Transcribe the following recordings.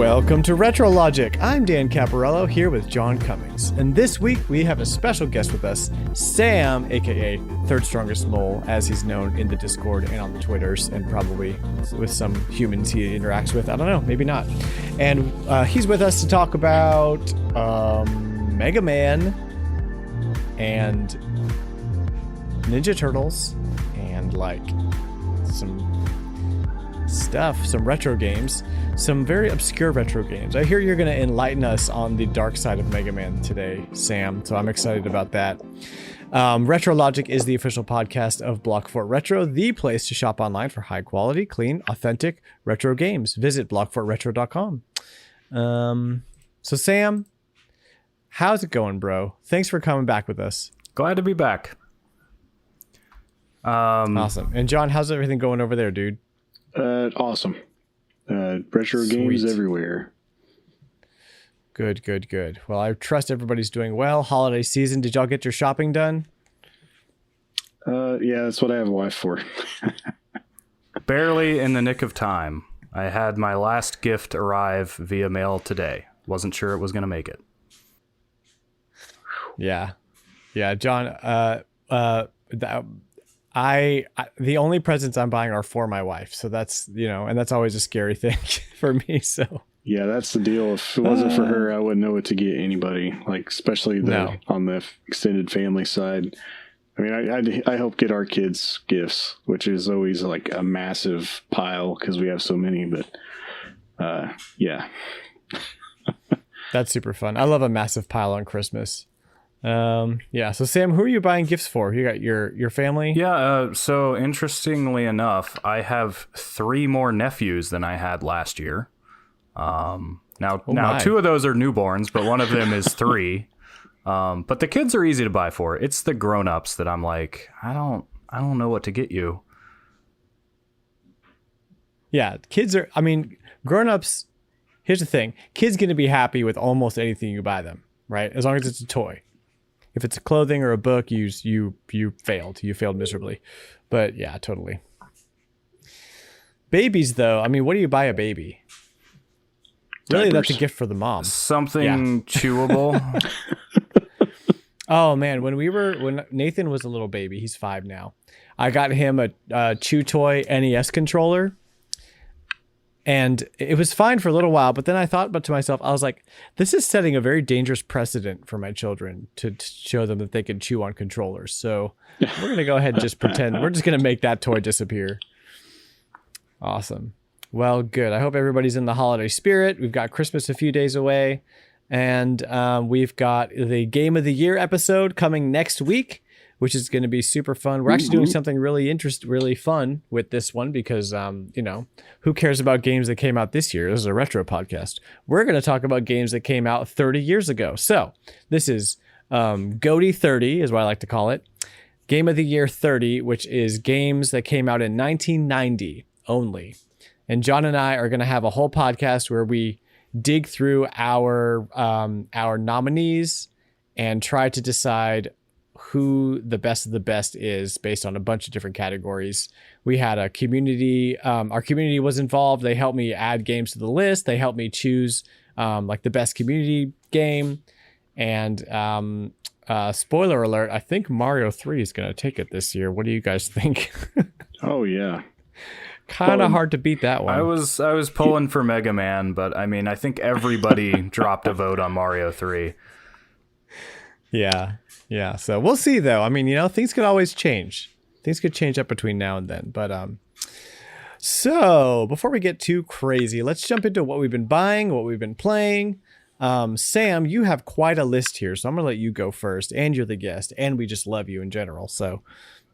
Welcome to RetroLogic. I'm Dan Caporello here with John Cummins. And this week we have a special guest with us, Sam, aka Third Strongest Mole, as he's known in the Discord and on the Twitters, and probably with some humans he interacts with. I don't know, maybe not. And he's with us to talk about Megaman and Ninja Turtles and like some stuff, some retro games, some very obscure retro games. I hear you're going to enlighten us on the dark side of Mega Man today, Sam, so I'm excited about that. RetroLogic is the official podcast of Block Fort Retro, the place to shop online for high quality, clean, authentic retro games. Visit blockfortretro.com. So Sam, how's it going, bro? Thanks for coming back with us. Glad to be back. Awesome. And John, how's everything going over there, dude? Awesome. Retro games everywhere. Good. Well, I trust everybody's doing well. Holiday season. Did y'all get your shopping done? Yeah, that's what I have a wife for. Barely in the nick of time. I had my last gift arrive via mail today. Wasn't sure it was going to make it. Yeah, John, the only presents I'm buying are for my wife, so that's, and that's always a scary thing for me. So yeah, that's the deal. If it wasn't for her, I wouldn't know what to get anybody, like especially on the extended family side. I mean, I help get our kids gifts, which is always like a massive pile because we have so many. But yeah, that's super fun. I love a massive pile on Christmas. Yeah. So Sam, who are you buying gifts for? You got your family? Yeah. So interestingly enough, I have 3 more nephews than I had last year. Now 2 of those are newborns, but one of them is 3. But the kids are easy to buy for. It's the grown-ups that I'm like, I don't know what to get you. Yeah. Grown-ups, here's the thing. Kids going to be happy with almost anything you buy them, right? As long as it's a toy. If it's clothing or a book, you failed. You failed miserably. But yeah, totally. Babies, though, what do you buy a baby? Really, Diapers. that's a gift for the mom. Something chewable. Oh man, when Nathan was a little baby, he's 5 now. I got him a Chew Toy NES controller. And it was fine for a little while, but then I thought to myself, I was like, this is setting a very dangerous precedent for my children to show them that they can chew on controllers. So we're going to go ahead and just pretend. We're just going to make that toy disappear. Awesome. Well, good. I hope everybody's in the holiday spirit. We've got Christmas a few days away. And we've got the Game of the Year episode coming next week, which is going to be super fun. We're actually doing something really fun with this one because, who cares about games that came out this year? This is a retro podcast. We're going to talk about games that came out 30 years ago. So this is GOTY 30 is what I like to call it. Game of the Year 30, which is games that came out in 1990 only. And John and I are going to have a whole podcast where we dig through our nominees and try to decide who the best of the best is based on a bunch of different categories. We had a community, our community was involved. They helped me add games to the list. They helped me choose the best community game. And spoiler alert, I think Mario 3 is going to take it this year. What do you guys think? Oh yeah. Kind of hard to beat that one. I was pulling for Mega Man, but I think everybody dropped a vote on Mario 3. Yeah, so we'll see though. Things could always change. Things could change up between now and then. But so before we get too crazy, let's jump into what we've been buying, what we've been playing. Sam, you have quite a list here, so I'm gonna let you go first. And you're the guest, and we just love you in general. So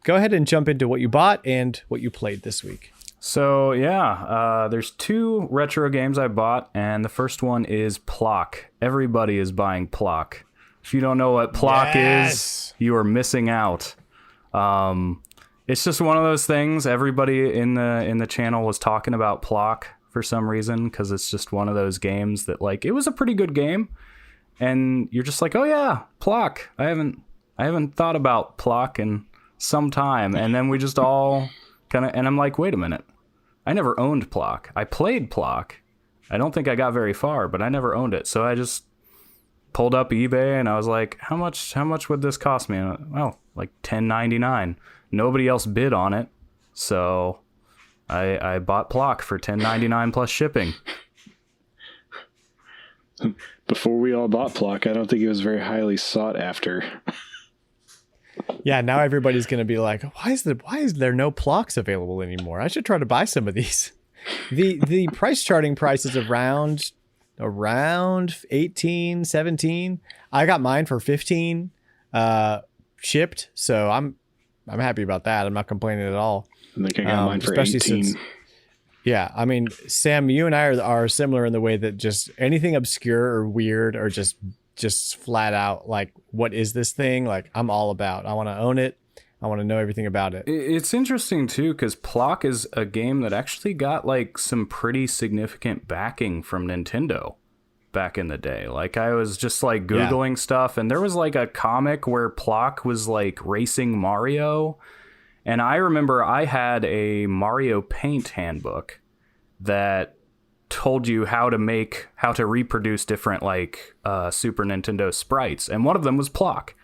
go ahead and jump into what you bought and what you played this week. So yeah, there's 2 retro games I bought, and the first one is Plok. Everybody is buying Plok. If you don't know what Plok is, you are missing out. It's just one of those things. Everybody in the channel was talking about Plok for some reason because it's just one of those games that it was a pretty good game, and you're just like, oh yeah, Plok. I haven't thought about Plok in some time, and then we just all and I'm like, wait a minute, I never owned Plok. I played Plok, I don't think I got very far, but I never owned it. So I just pulled up eBay and I was like, how much would this cost me? Oh, like $10.99. Nobody else bid on it. So I bought Plok for $10.99 plus shipping. Before we all bought Plok, I don't think it was very highly sought after. Yeah, now everybody's going to be like, why is there no Ploks available anymore? I should try to buy some of these. The price charting price is around 18, 17. I got mine for 15 shipped, so I'm happy about that. I'm not complaining at all. I think I got mine for 18. Since, yeah, I mean, Sam, you and I are similar in the way that just anything obscure or weird or just flat out like, what is this thing? Like, I'm all about. I want to own it. I want to know everything about it. It's interesting too, because Plok is a game that actually got like some pretty significant backing from Nintendo back in the day. Like, I was just like Googling stuff, and there was like a comic where Plok was like racing Mario. And I remember I had a Mario Paint handbook that told you how to reproduce different like Super Nintendo sprites, and one of them was Plok.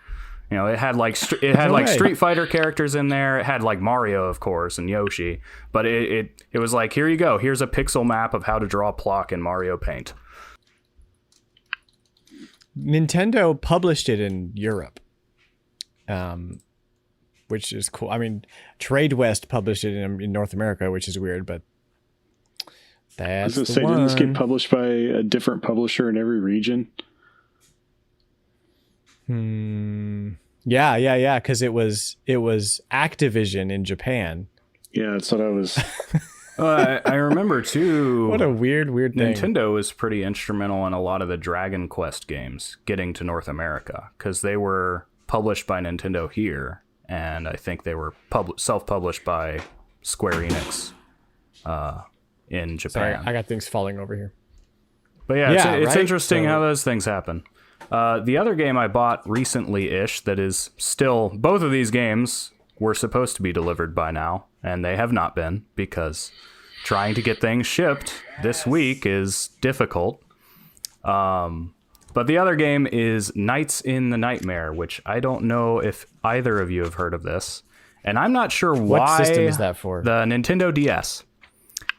You know, it had like Street Fighter characters in there. It had like Mario, of course, and Yoshi. But it was like, here you go. Here's a pixel map of how to draw Plok in Mario Paint. Nintendo published it in Europe. Which is cool. I mean, Trade West published it in North America, which is weird, but that's the one. Didn't this get published by a different publisher in every region? Yeah. Because it was Activision in Japan. Yeah, that's what I was. I remember too. What a weird thing. Nintendo was pretty instrumental in a lot of the Dragon Quest games getting to North America, because they were published by Nintendo here. And I think they were self-published by Square Enix in Japan. Sorry, I got things falling over here. But yeah, it's interesting how those things happen. The other game I bought recently-ish that is still... Both of these games were supposed to be delivered by now, and they have not been, because trying to get things shipped this week is difficult. But the other game is Nights in the Nightmare, which I don't know if either of you have heard of this. And I'm not sure why... What system is that for? The Nintendo DS.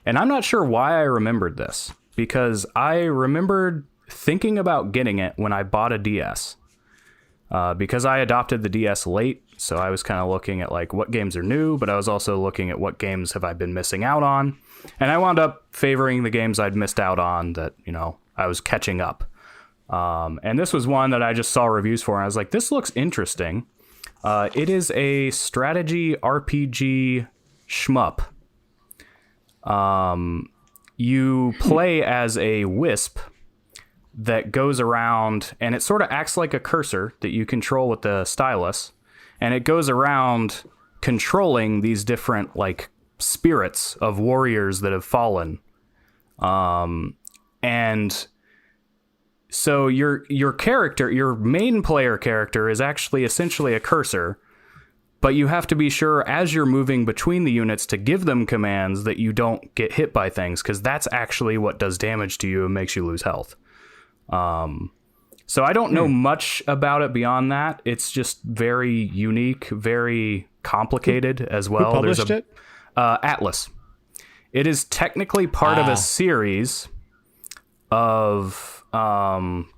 And I'm not sure why I remembered this, because I remembered thinking about getting it when I bought a DS. Because I adopted the DS late, so I was kind of looking at like what games are new, but I was also looking at what games have I been missing out on. And I wound up favoring the games I'd missed out on that, you know, I was catching up. And this was one that I just saw reviews for, and I was like, this looks interesting. It is a strategy RPG shmup. You play as a wisp that goes around, and it sort of acts like a cursor that you control with the stylus, and it goes around controlling these different like spirits of warriors that have fallen. And so your character, your main player character, is actually essentially a cursor, but you have to be sure as you're moving between the units to give them commands that you don't get hit by things, because that's actually what does damage to you and makes you lose health. So I don't know much about it beyond that. It's just very unique, very complicated as well. Who published it? Atlas. It is technically part of a series of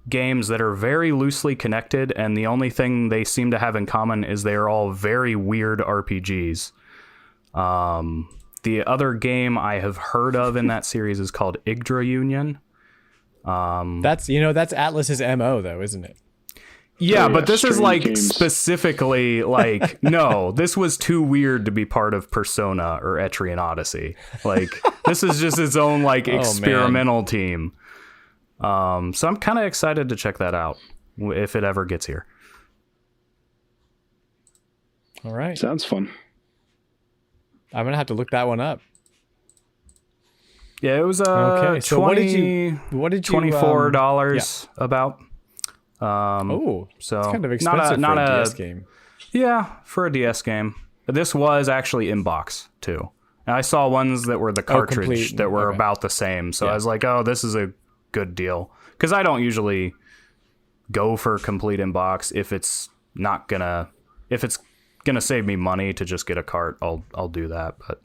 games that are very loosely connected, and the only thing they seem to have in common is they are all very weird RPGs. The other game I have heard of in that series is called Yggdra Union. That's Atlas's MO though, isn't it? Yeah, but this is like games. Specifically like, no, this was too weird to be part of Persona or Etrian Odyssey. Like, this is just its own like experimental team. So I'm kind of excited to check that out if it ever gets here. All right. Sounds fun. I'm going to have to look that one up. Yeah, it was okay. So what did you $24 about. So it's kind of expensive for a DS game. Yeah, for a DS game. This was actually in box too. And I saw ones that were the cartridge complete. that were Okay. about the same. So I was like, oh, this is a good deal. Because I don't usually go for complete in box if it's gonna save me money to just get a cart. I'll do that. But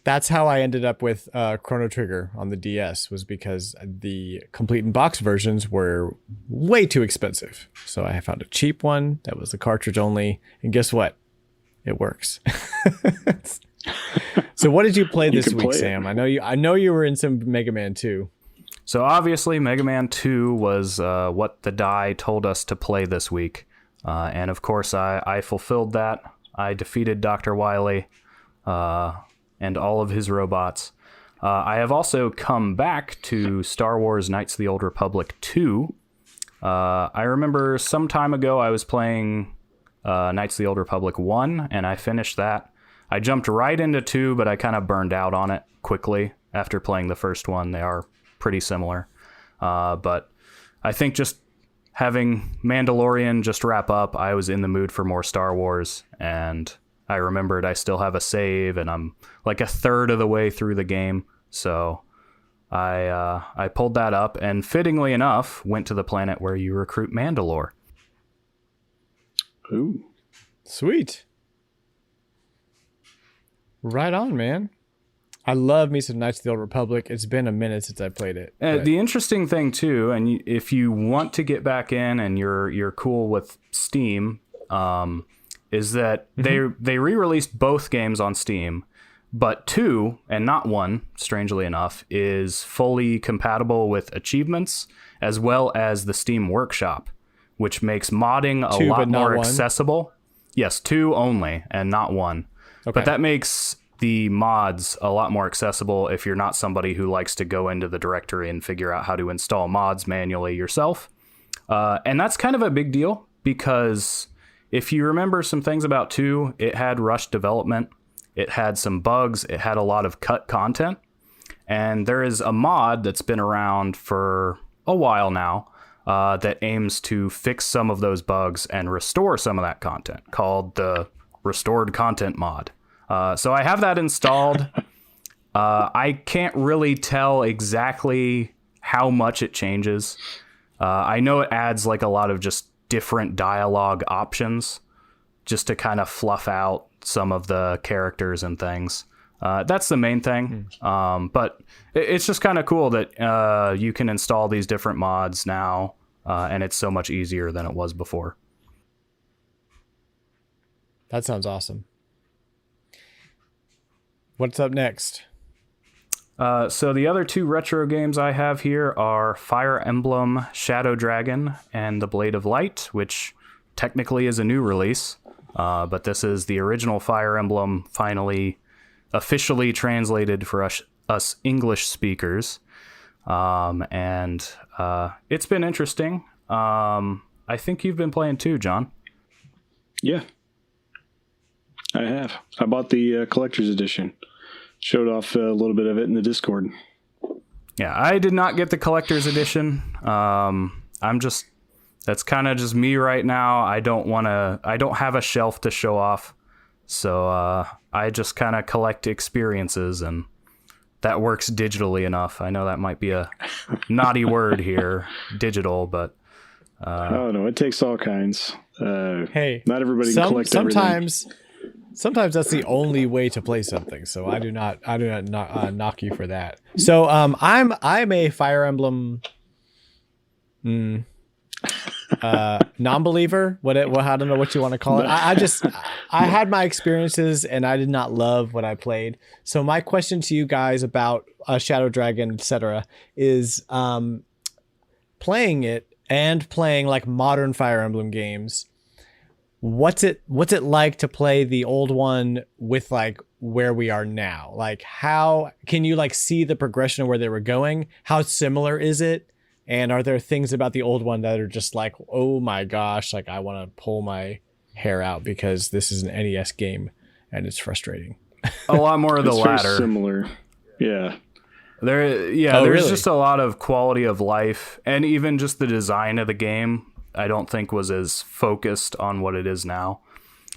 That's how I ended up with Chrono Trigger on the DS, was because the complete in box versions were way too expensive. So I found a cheap one that was a cartridge only, and guess what? It works. So what did you play this week, Sam? I know you were in some Mega Man 2. so obviously Mega Man 2 was what the die told us to play this week. And of course I fulfilled that. I defeated Dr. Wily and all of his robots. I have also come back to Star Wars Knights of the Old Republic 2. I remember some time ago I was playing Knights of the Old Republic 1, and I finished that. I jumped right into 2, but I kind of burned out on it quickly after playing the first one. They are pretty similar. But I think just having Mandalorian just wrap up, I was in the mood for more Star Wars, and I remembered I still have a save, and I'm like a third of the way through the game. So I pulled that up, and fittingly enough, went to the planet where you recruit Mandalore. Ooh. Sweet. Right on, man. I love me some Knights of the Old Republic. It's been a minute since I played it. The interesting thing too, and if you want to get back in and you're cool with Steam, is that they re-released both games on Steam, but 2 and not 1, strangely enough, is fully compatible with achievements as well as the Steam Workshop, which makes modding a 2, lot but not more 1? accessible. Yes, 2 only and not 1. Okay. But that makes the mods a lot more accessible if you're not somebody who likes to go into the directory and figure out how to install mods manually yourself. And that's kind of a big deal, because if you remember some things about 2, it had rushed development, it had some bugs, it had a lot of cut content, and there is a mod that's been around for a while now that aims to fix some of those bugs and restore some of that content, called the Restored Content mod. So I have that installed. I can't really tell exactly how much it changes. I know it adds like a lot of just different dialogue options just to kind of fluff out some of the characters and things. That's the main thing. But it's just kind of cool that you can install these different mods now, and it's so much easier than it was before. That sounds awesome. What's up next? So the other 2 retro games I have here are Fire Emblem Shadow Dragon and The Blade of Light, which technically is a new release, but this is the original Fire Emblem finally officially translated for us English speakers. And it's been interesting. I think you've been playing too, John. Yeah, I have. I bought the collector's edition. Showed off a little bit of it in the Discord. Yeah, I did not get the collector's edition. That's kind of just me right now. I don't have a shelf to show off. So I just kind of collect experiences, and that works digitally enough. I know that might be a naughty word here, digital, but oh no, it takes all kinds. Hey, not everybody can collect everything. Sometimes that's the only way to play something. So I do not knock you for that. So I'm a Fire Emblem non-believer. I don't know what you want to call it. I had my experiences and I did not love what I played. So my question to you guys about Shadow Dragon, etc., is playing it and playing like modern Fire Emblem games. What's it like to play the old one with like where we are now? Like, how can you like see the progression of where they were going? How similar is it? And are there things about the old one that are just like, oh my gosh, like I want to pull my hair out because this is an NES game and it's frustrating? A lot more of the latter. Similar. Yeah. There's really? just a lot of quality of life, and even just the design of the game I don't think was as focused on what it is now.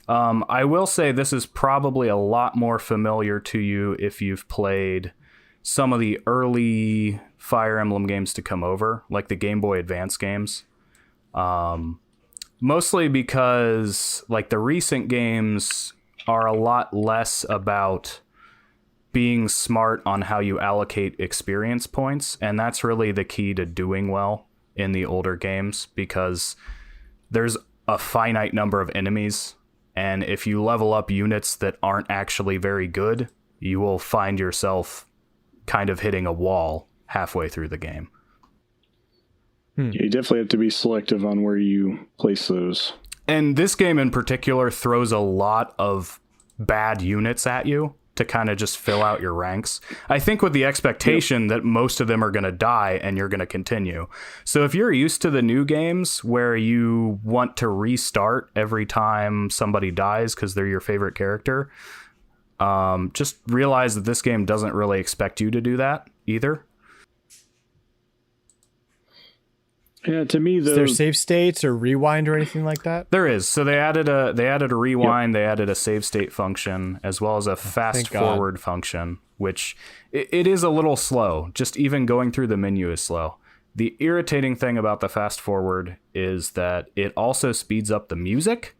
I will say this is probably a lot more familiar to you if you've played some of the early Fire Emblem games to come over, like the Game Boy Advance games. Mostly because like the recent games are a lot less about being smart on how you allocate experience points, and that's really the key to doing well in the older games, because there's a finite number of enemies, and if you level up units that aren't actually very good, you will find yourself kind of hitting a wall halfway through the game. Yeah, you definitely have to be selective on where you place those. And this game in particular throws a lot of bad units at you to kind of just fill out your ranks. I think with the expectation that most of them are going to die and you're going to continue. So if you're used to the new games where you want to restart every time somebody dies because they're your favorite character, just realize that this game doesn't really expect you to do that either. Yeah, to me, though, is there save states or rewind or anything like that? There is. So they added a rewind, They added a save state function, as well as a fast forward function, which it is a little slow. Just even going through the menu is slow. The irritating thing about the fast forward is that it also speeds up the music,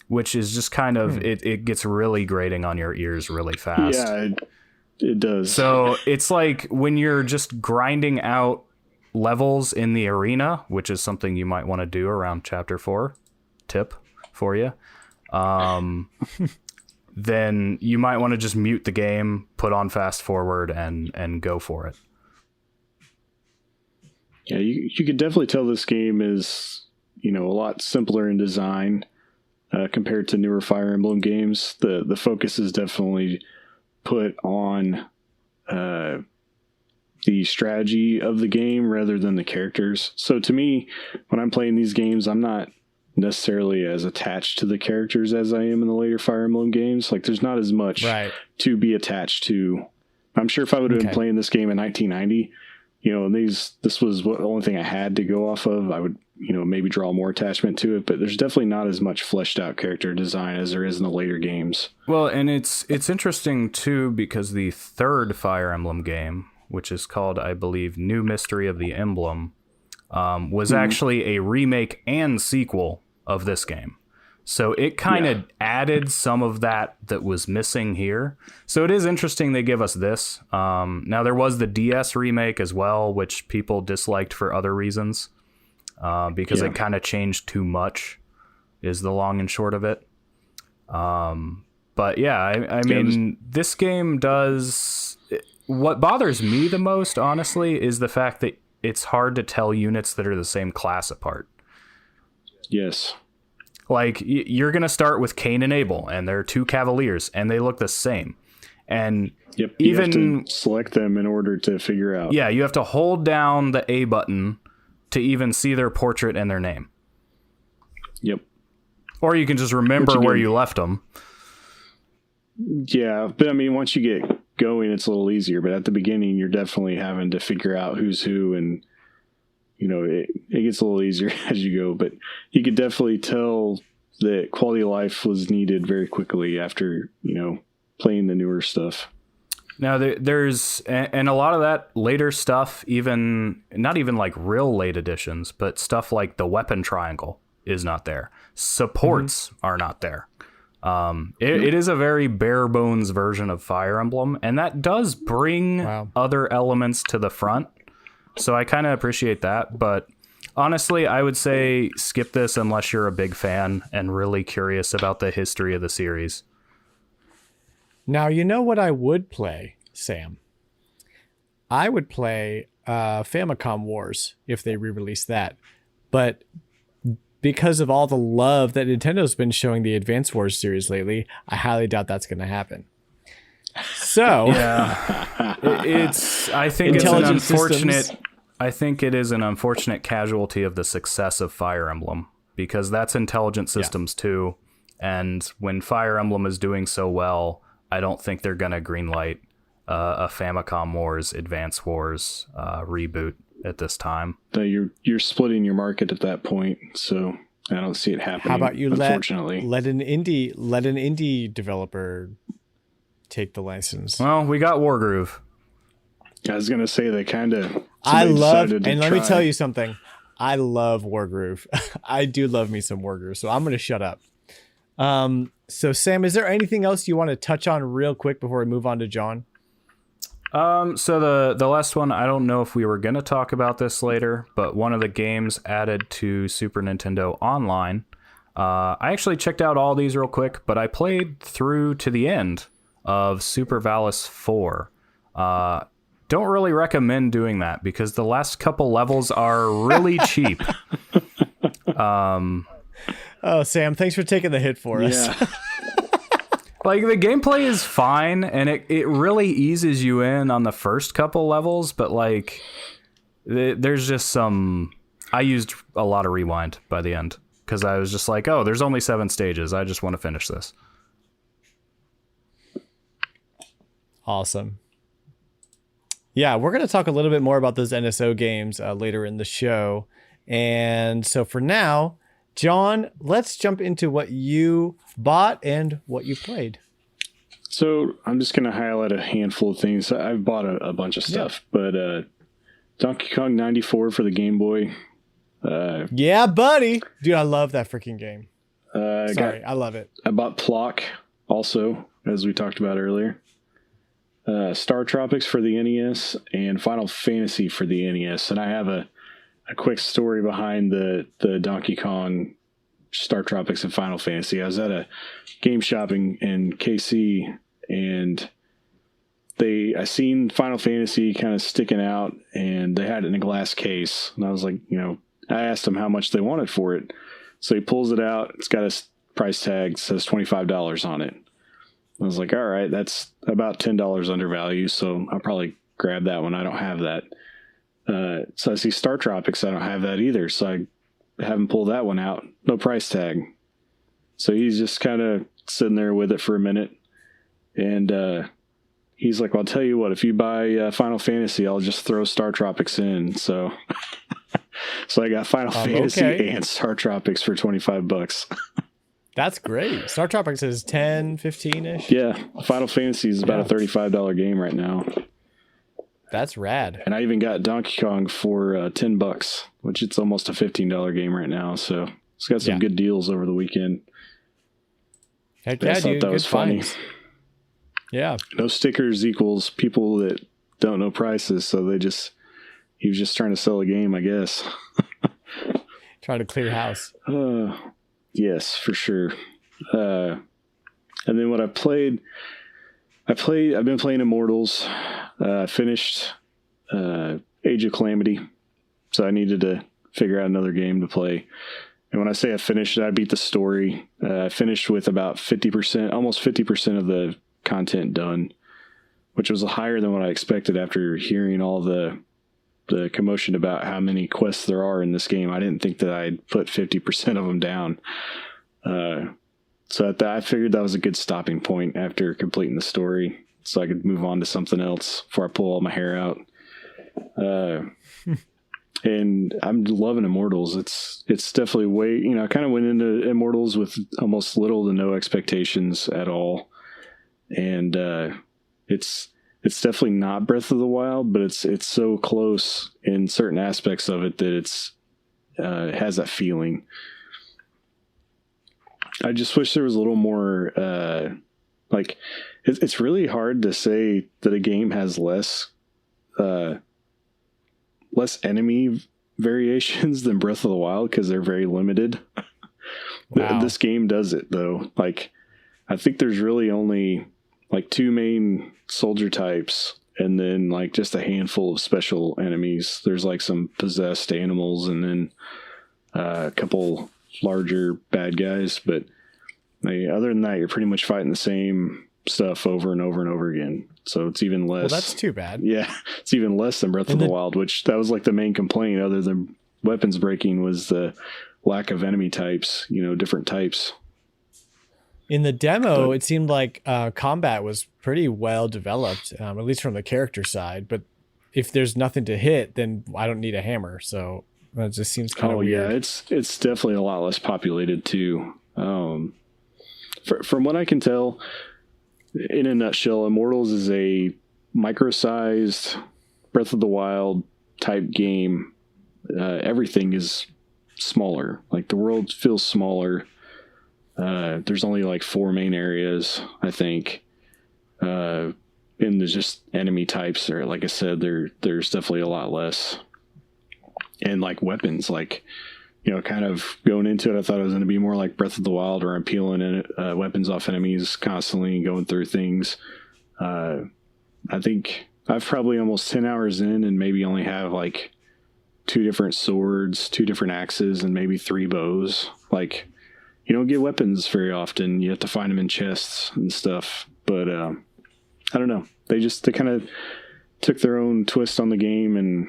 which is just kind of it gets really grating on your ears really fast. Yeah, it does. So it's like when you're just grinding out levels in the arena, which is something you might want to do around chapter 4, tip for you, then you might want to just mute the game, put on fast forward, and go for it. Yeah, you could definitely tell this game is, a lot simpler in design compared to newer Fire Emblem games. The focus is definitely put on the strategy of the game rather than the characters. So to me, when I'm playing these games, I'm not necessarily as attached to the characters as I am in the later Fire Emblem games. Like, there's not as much to be attached to. I'm sure if I would have been playing this game in 1990, and this was the only thing I had to go off of, I would, maybe draw more attachment to it. But there's definitely not as much fleshed out character design as there is in the later games. Well, and it's interesting too, because the third Fire Emblem game, which is called, I believe, New Mystery of the Emblem, was actually a remake and sequel of this game. So it kind of added some of that was missing here. So it is interesting they give us this. Now, there was the DS remake as well, which people disliked for other reasons, because it kind of changed too much, is the long and short of it. But yeah, I mean, this game does... What bothers me the most, honestly, is the fact that it's hard to tell units that are the same class apart. Yes. Like, you're going to start with Cain and Abel, and they're two cavaliers, and they look the same. And you have to select them in order to figure out. Yeah, you have to hold down the A button to even see their portrait and their name. Yep. Or you can just remember where you left them. Yeah, but I mean, once you get going, it's a little easier. But at the beginning, you're definitely having to figure out who's who, and it gets a little easier as you go. But you could definitely tell that quality of life was needed very quickly after playing the newer stuff. Now there's and a lot of that later stuff, even not even like real late editions, but stuff like the weapon triangle is not there. Supports are not there. It is a very bare bones version of Fire Emblem, and that does bring other elements to the front. So I kind of appreciate that, but honestly, I would say skip this unless you're a big fan and really curious about the history of the series. Now, you know what I would play, Sam? I would play Famicom Wars if they re-release that. But because of all the love that Nintendo's been showing the Advance Wars series lately, I highly doubt that's going to happen. So, I think it's an unfortunate. I think it is an unfortunate casualty of the success of Fire Emblem, because that's Intelligent Systems too. And when Fire Emblem is doing so well, I don't think they're going to greenlight a Famicom Wars, Advance Wars reboot at this time. You're splitting your market at that point, so I don't see it happening. How about you unfortunately. let an indie developer take the license? Well, we got Wargroove. I was gonna say they kind of. Let me tell you something. I love Wargroove. I do love me some Wargroove, so I'm gonna shut up. So Sam, is there anything else you want to touch on real quick before we move on to John? So the last one, I don't know if we were gonna talk about this later, but one of the games added to Super Nintendo Online. I actually checked out all these real quick, but I played through to the end of Super Valis 4. Don't really recommend doing that because the last couple levels are really cheap. Oh, Sam, thanks for taking the hit for us. Like, the gameplay is fine, and it really eases you in on the first couple levels, but, like, there's just some... I used a lot of rewind by the end, because I was just like, oh, there's only 7 stages. I just want to finish this. Awesome. Yeah, we're going to talk a little bit more about those NSO games later in the show. And so for now, John, let's jump into what you bought and what you played. So I'm just going to highlight a handful of things. I've bought a bunch of stuff, but Donkey Kong 94 for the Game Boy. Yeah, buddy. Dude, I love that freaking game. I love it. I bought Plok also, as we talked about earlier. StarTropics for the NES and Final Fantasy for the NES. And I have a quick story behind the Donkey Kong, StarTropics, and Final Fantasy. I was at a game shopping in KC, and I seen Final Fantasy kind of sticking out, and they had it in a glass case. And I was like, I asked him how much they wanted for it. So he pulls it out. It's got a price tag, says $25 on it. I was like, all right, that's about $10 undervalue, so I'll probably grab that one. I don't have that. So I see StarTropics. I don't have that either, so I have him pull that one out. No price tag. So he's just kind of sitting there with it for a minute, and he's like, well, I'll tell you what, if you buy Final Fantasy, I'll just throw StarTropics in. So so I got Final Fantasy and StarTropics for $25. That's great. StarTropics is 10, 15-ish. Yeah, Final Fantasy is about a $35 game right now. That's rad. And I even got Donkey Kong for $10, which it's almost a $15 game right now. So it's got some good deals over the weekend. Heck yeah, dude. That was funny. Yeah. No stickers equals people that don't know prices. So he was just trying to sell a game, I guess. Trying to clear house. Yes, for sure. And then what I've been playing Immortals. Finished Age of Calamity. So I needed to figure out another game to play. And when I say I finished it, I beat the story. I finished with about 50%, almost 50% of the content done, which was higher than what I expected after hearing all the commotion about how many quests there are in this game. I didn't think that I'd put 50% of them down. So I figured that was a good stopping point after completing the story, so I could move on to something else before I pull all my hair out. And I'm loving Immortals. It's definitely way, I kind of went into Immortals with almost little to no expectations at all. And it's definitely not Breath of the Wild, but it's so close in certain aspects of it that it has that feeling. I just wish there was a little more, it's really hard to say that a game has less enemy variations than Breath of the Wild because they're very limited. Wow. This game does it though. I think there's really only 2 main soldier types and then just a handful of special enemies. There's some possessed animals and then a couple larger bad guys, but other than that, you're pretty much fighting the same stuff over and over and over again. So it's even less. Well, that's too bad. Yeah, it's even less than Breath of the Wild, which that was the main complaint, other than weapons breaking, was the lack of enemy types. Different types. In the demo, it seemed like combat was pretty well developed, at least from the character side. But if there's nothing to hit, then I don't need a hammer. So That just seems kind of weird. weird. Yeah, it's definitely a lot less populated too. From what I can tell, in a nutshell, Immortals is a micro-sized Breath of the Wild type game. Everything is smaller. Like the world feels smaller. There's only like 4 main areas, I think. And there's just enemy types, or like I said, there's definitely a lot less. And like weapons, like, you know, kind of going into it, I thought it was going to be more like Breath of the Wild, where I'm peeling weapons off enemies constantly and going through things. I think I've probably almost 10 hours in and maybe only have like 2 different swords, 2 different axes, and maybe 3 bows. Like, you don't get weapons very often. You have to find them in chests and stuff. But I don't know. They kind of took their own twist on the game, and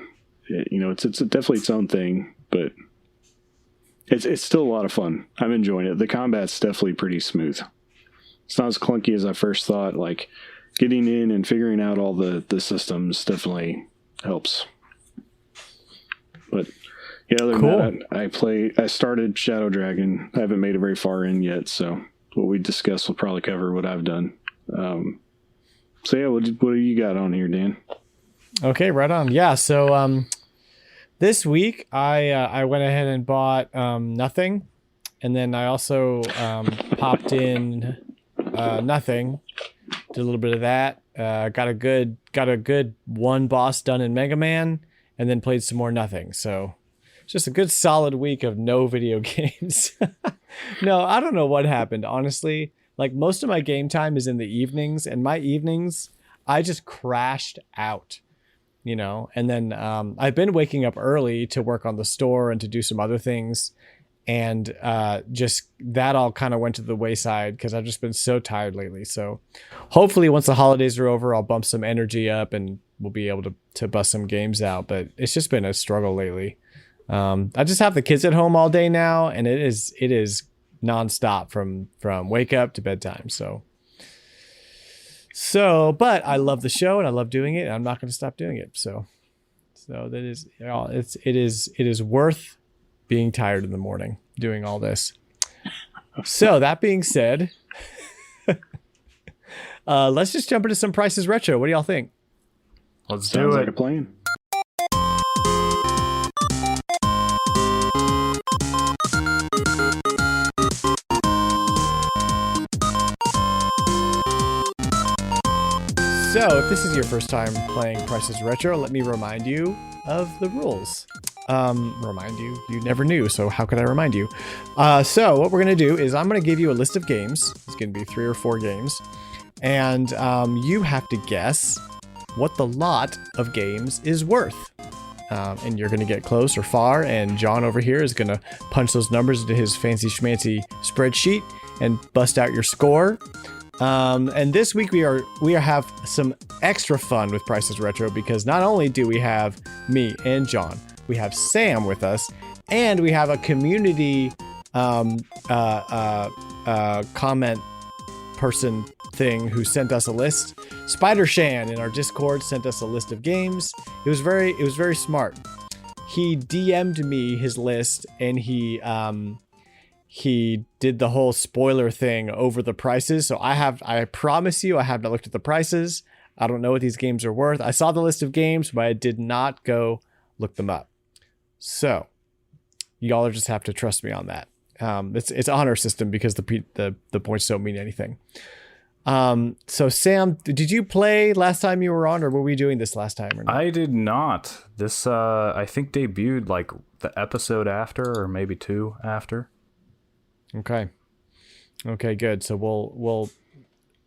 you know, it's definitely its own thing, but it's still a lot of fun. I'm enjoying it. The combat's definitely pretty smooth. It's not as clunky as I first thought. Like, getting in and figuring out all the systems definitely helps. But yeah, other than that, I started Shadow Dragon. I haven't made it very far in yet, so what we discuss will probably cover what I've done. So yeah, what do you got on here, Dan? Okay, right on. Yeah, so this week I went ahead and bought Nothing, and then I also popped in Nothing, did a little bit of that. Got a good one boss done in Megaman, and then played some more Nothing. So it's just a good solid week of no video games. No, I don't know what happened, honestly. Like, most of my game time is in the evenings, and my evenings, I just crashed out, you know? And then I've been waking up early to work on the store and to do some other things. And just that all kind of went to the wayside because I've just been so tired lately. So hopefully once the holidays are over, I'll bump some energy up and we'll be able to bust some games out. But it's just been a struggle lately. I just have the kids at home all day now, and it is nonstop from wake up to bedtime. So, but I love the show and I love doing it, and I'm not going to stop doing it. So that is, you know, it is worth being tired in the morning doing all this. So that being said, let's just jump into some Prices Retro. What do y'all think? Let's Sounds do it. like a plan. So, if this is your first time playing Prices Retro, let me remind you of the rules. You never knew, so how could I remind you? So, what we're going to do is I'm going to give you a list of games. It's going to be 3 or 4 games. And you have to guess what the lot of games is worth. And you're going to get close or far, and John over here is going to punch those numbers into his fancy schmancy spreadsheet and bust out your score. And this week we have some extra fun with Prices Retro, because not only do we have me and John, we have Sam with us, and we have a community comment person thing who sent us a list. Spider Shan in our Discord sent us a list of games. It was very smart. He DM'd me his list, and he did the whole spoiler thing over the prices. So I promise you, I have not looked at the prices. I don't know what these games are worth. I saw the list of games, but I did not go look them up. So y'all just have to trust me on that. It's an honor system because the points don't mean anything. So Sam, did you play last time you were on, or were we doing this last time or not? I did not. This I think debuted like the episode after, or maybe 2 after. Okay, good. So we'll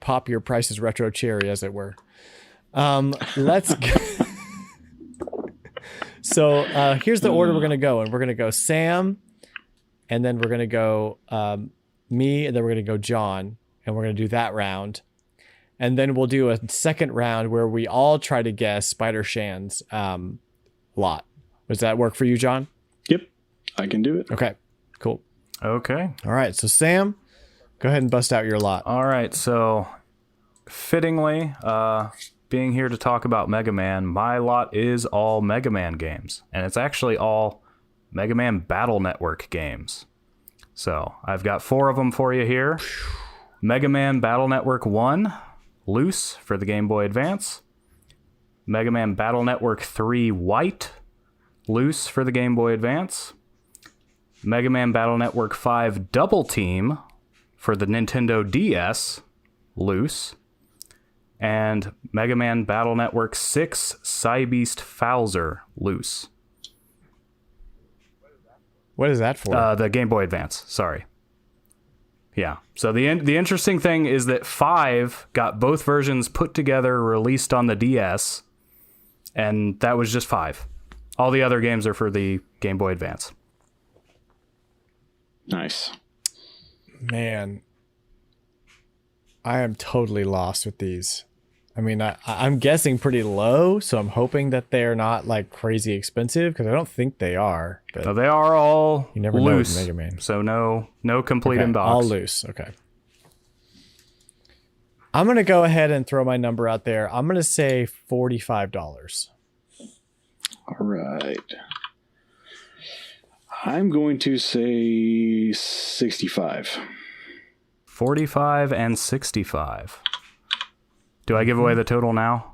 pop your Prices Retro cherry, as it were. Let's go. So here's the order we're gonna go, and we're gonna go Sam, and then we're gonna go me, and then we're gonna go John, and we're gonna do that round, and then we'll do a second round where we all try to guess Spider Shan's lot. Does that work for you, John? Yep, I can do it. Okay, cool. Okay. All right, so Sam, go ahead and bust out your lot. All right, so fittingly, being here to talk about Mega Man, my lot is all Mega Man games, and it's actually all Mega Man Battle Network games. So I've got 4 of them for you here. Mega Man Battle Network 1, loose for the Game Boy Advance. Mega Man Battle Network 3 White, loose for the Game Boy Advance. Mega Man Battle Network 5 Double Team for the Nintendo DS, loose. And Mega Man Battle Network 6 Cybeast Fowler, loose. What is that for? The Game Boy Advance, sorry. Yeah. So the interesting thing is that 5 got both versions put together, released on the DS, and that was just 5. All the other games are for the Game Boy Advance. Nice. Man, I am totally lost with these. I mean, I'm guessing pretty low, so I'm hoping that they're not like crazy expensive because I don't think they are. But So they are all you never loose. know with Mega Man. So no complete Okay, in box. all loose. Okay. I'm gonna go ahead and throw my number out there. I'm gonna say $45. All right. I'm going to say 65. 45 and 65. Do I give away the total now?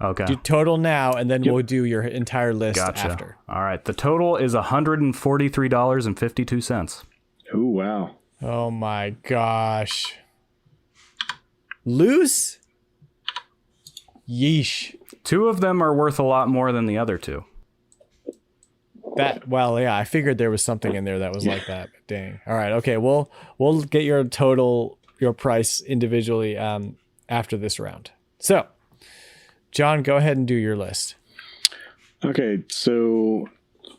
Okay. Do total now, and then we'll do your entire list Gotcha. after. All right. The total is $143.52. Oh, wow. Oh my gosh. Loose? Yeesh. 2 of them are worth a lot more than the other 2. Well, yeah, I figured there was something in there that was like that. But dang. All right, okay. We'll get your price individually after this round. So, John, go ahead and do your list. Okay, so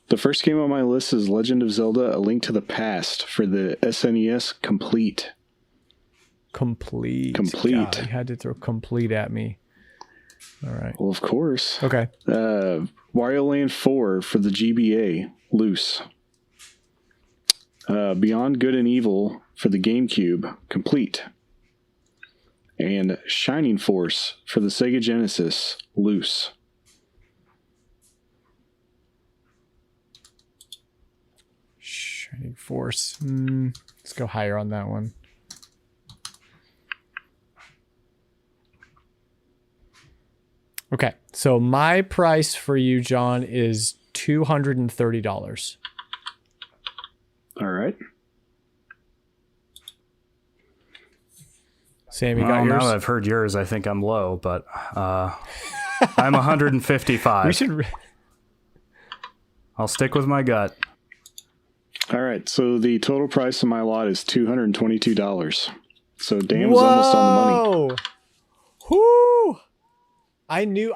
the first game on my list is Legend of Zelda: A Link to the Past for the SNES Complete. Complete. God, you had to throw complete at me. All right. Well, of course. Okay. Wario Land 4 for the GBA, loose. Beyond Good and Evil for the GameCube, complete. And Shining Force for the Sega Genesis, loose. Shining Force. Let's go higher on that one. Okay, so my price for you, John, is $230. All right. Sam, you got yours? Now that I've heard yours, I think I'm low, but I'm 155. We should. I'll stick with my gut. All right, so the total price of my lot is $222. So Dan was almost on the money. Whoo! I knew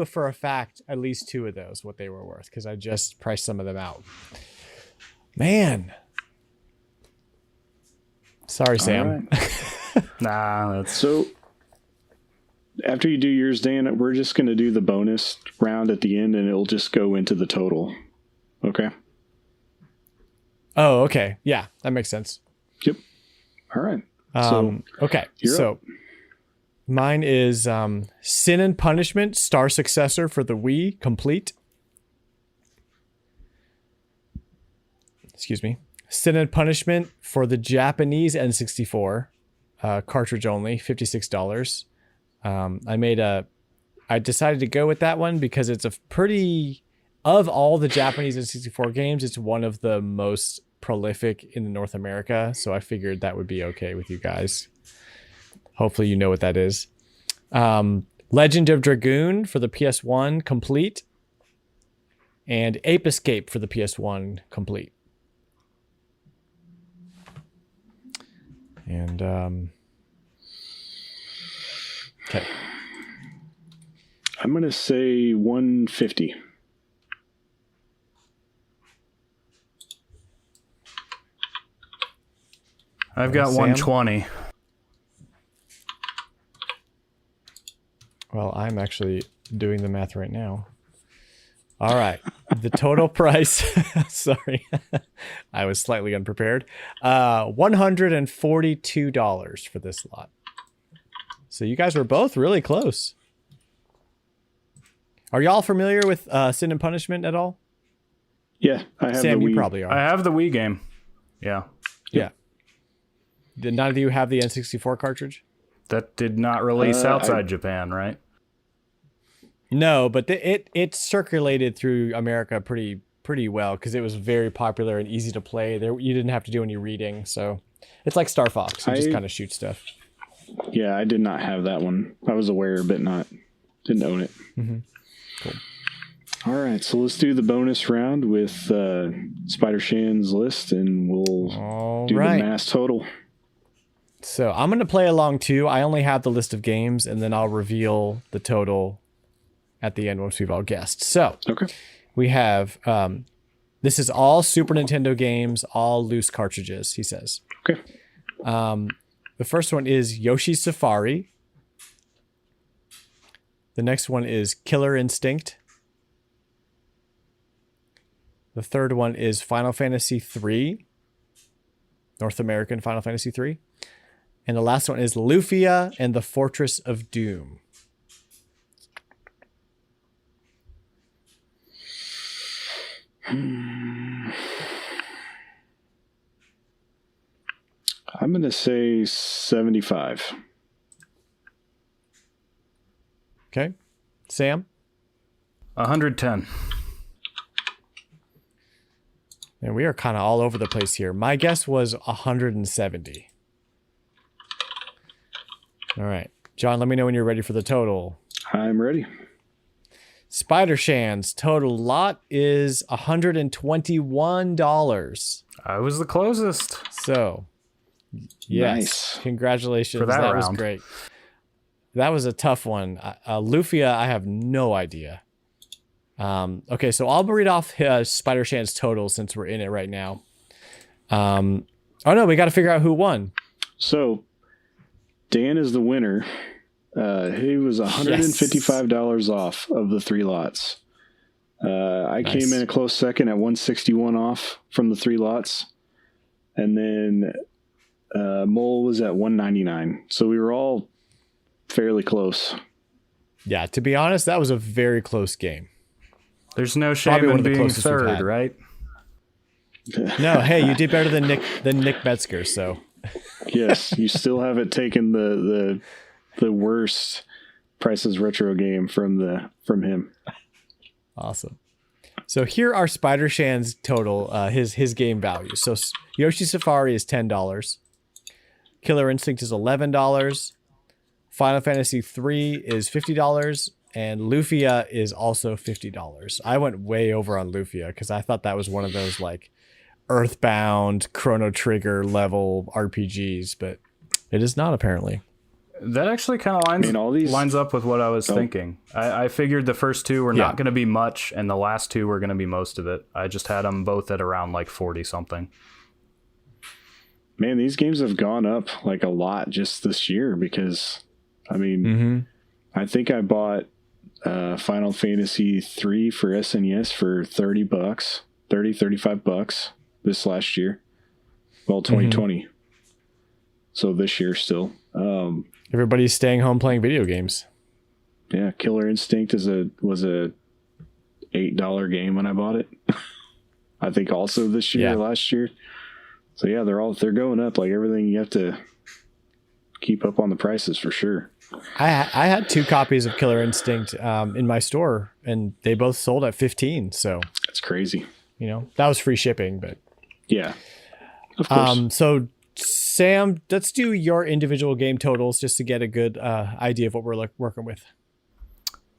for a fact at least 2 of those what they were worth because I just priced some of them out. Man. Sorry, Sam. Right. That's So after you do yours, Dan, we're just going to do the bonus round at the end and it'll just go into the total. Okay? Oh, okay. Yeah, that makes sense. Yep. All right. Okay. So up. mine is Sin and Punishment, Star Successor for the Wii, complete. Excuse me. Sin and Punishment for the Japanese N64, cartridge only, $56. I decided to go with that one because it's a pretty, of all the Japanese N64 games, it's one of the most prolific in North America. So I figured that would be okay with you guys. Hopefully you know what that is. Legend of Dragoon for the PS1, complete. And Ape Escape for the PS1, complete. And, okay. I'm going to say 150. I've got Sam? 120. Well, I'm actually doing the math right now. All right. The total price, sorry, I was slightly unprepared. $142 for this lot. So you guys were both really close. Are y'all familiar with Sin and Punishment at all? Yeah, I have Sam, the Wii. you probably are. I have the Wii game. Yeah. Yeah. Did none of you have the N64 cartridge? That did not release outside Japan, right? No, but it circulated through America pretty well because it was very popular and easy to play. You didn't have to do any reading, so it's like Star Fox. You just kind of shoot stuff. Yeah, I did not have that one. I was aware, but didn't own it. Mm-hmm. Cool. All right, so let's do the bonus round with Spider Shan's list, and we'll do the mass total. So I'm going to play along too. I only have the list of games, and then I'll reveal the total at the end once we've all guessed. So we have, this is all Super Nintendo games, all loose cartridges, he says. Okay. The first one is Yoshi's Safari. The next one is Killer Instinct. The third one is Final Fantasy III, North American Final Fantasy III. And the last one is Lufia and the Fortress of Doom. I'm going to say 75. Okay. Sam? 110. And we are kind of all over the place here. My guess was 170. All right. John, let me know when you're ready for the total. I'm ready. Spider Shan's total lot is $121. I was the closest. So, yes. Nice. Congratulations. For that was round. great. That was a tough one. Lufia, I have no idea. Okay, so I'll read off Spider Shan's total since we're in it right now. Oh no, we got to figure out who won. So, Dan is the winner. He was $155 off of the 3 lots. I came in a close second at 161 off from the 3 lots. And then Mole was at 199. So we were all fairly close. Yeah, to be honest, that was a very close game. There's no shame in being third, right? No, hey, you did better than Nick Metzger, so. Yes, you still haven't taken the worst Price's Retro game from him. Awesome. So here are Spider Shan's total, his game value. So Yoshi Safari is $10. Killer Instinct is $11. Final Fantasy III is $50. And Lufia is also $50. I went way over on Lufia because I thought that was one of those like Earthbound, Chrono Trigger level RPGs, but it is not apparently. That actually kind of lines up with what I was thinking. I figured the first 2 were not going to be much, and the last 2 were going to be most of it. I just had them both at around like 40 something. Man, these games have gone up like a lot just this year because, I mean, I think I bought Final Fantasy 3 for SNES for $35 this last year. Well, 2020. So this year still. Everybody's staying home playing video games. Yeah, Killer Instinct was a $8 game when I bought it. I think also this year, last year. So yeah, they're going up like everything. You have to keep up on the prices for sure. I had 2 copies of Killer Instinct in my store, and they both sold at $15. So that's crazy. You know, that was free shipping, but yeah, of course. So Sam, let's do your individual game totals just to get a good idea of what we're working with.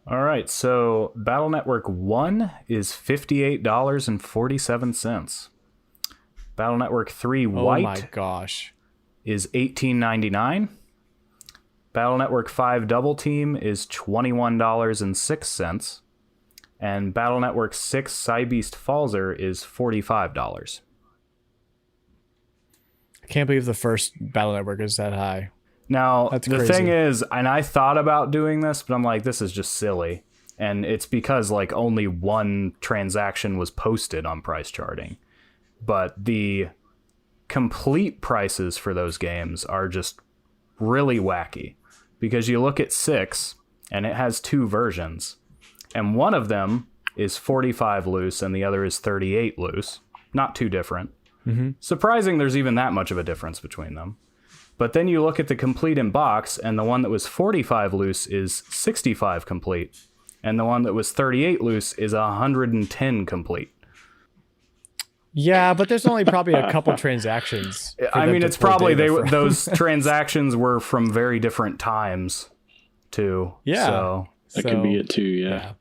All right, so Battle Network 1 is $58.47. Battle Network 3 White. Oh my gosh. Is $18.99. Battle Network 5 Double Team is $21.06. And Battle Network 6 Cybeast Falzer is $45. I can't believe the first Battle Network is that high. Now, That's the crazy. thing is, and I thought about doing this, but I'm like, this is just silly. And it's because like only one transaction was posted on price charting. But the complete prices for those games are just really wacky. Because you look at 6, and it has 2 versions. And one of them is 45 loose and the other is 38 loose. Not too different. Surprising there's even that much of a difference between them. But then you look at the complete in box, and the one that was 45 loose is 65 complete, and the one that was 38 loose is 110 complete. Yeah, but there's only probably a couple transactions. I mean, it's probably those transactions were from very different times, too. Yeah, so that could be it too. Yeah.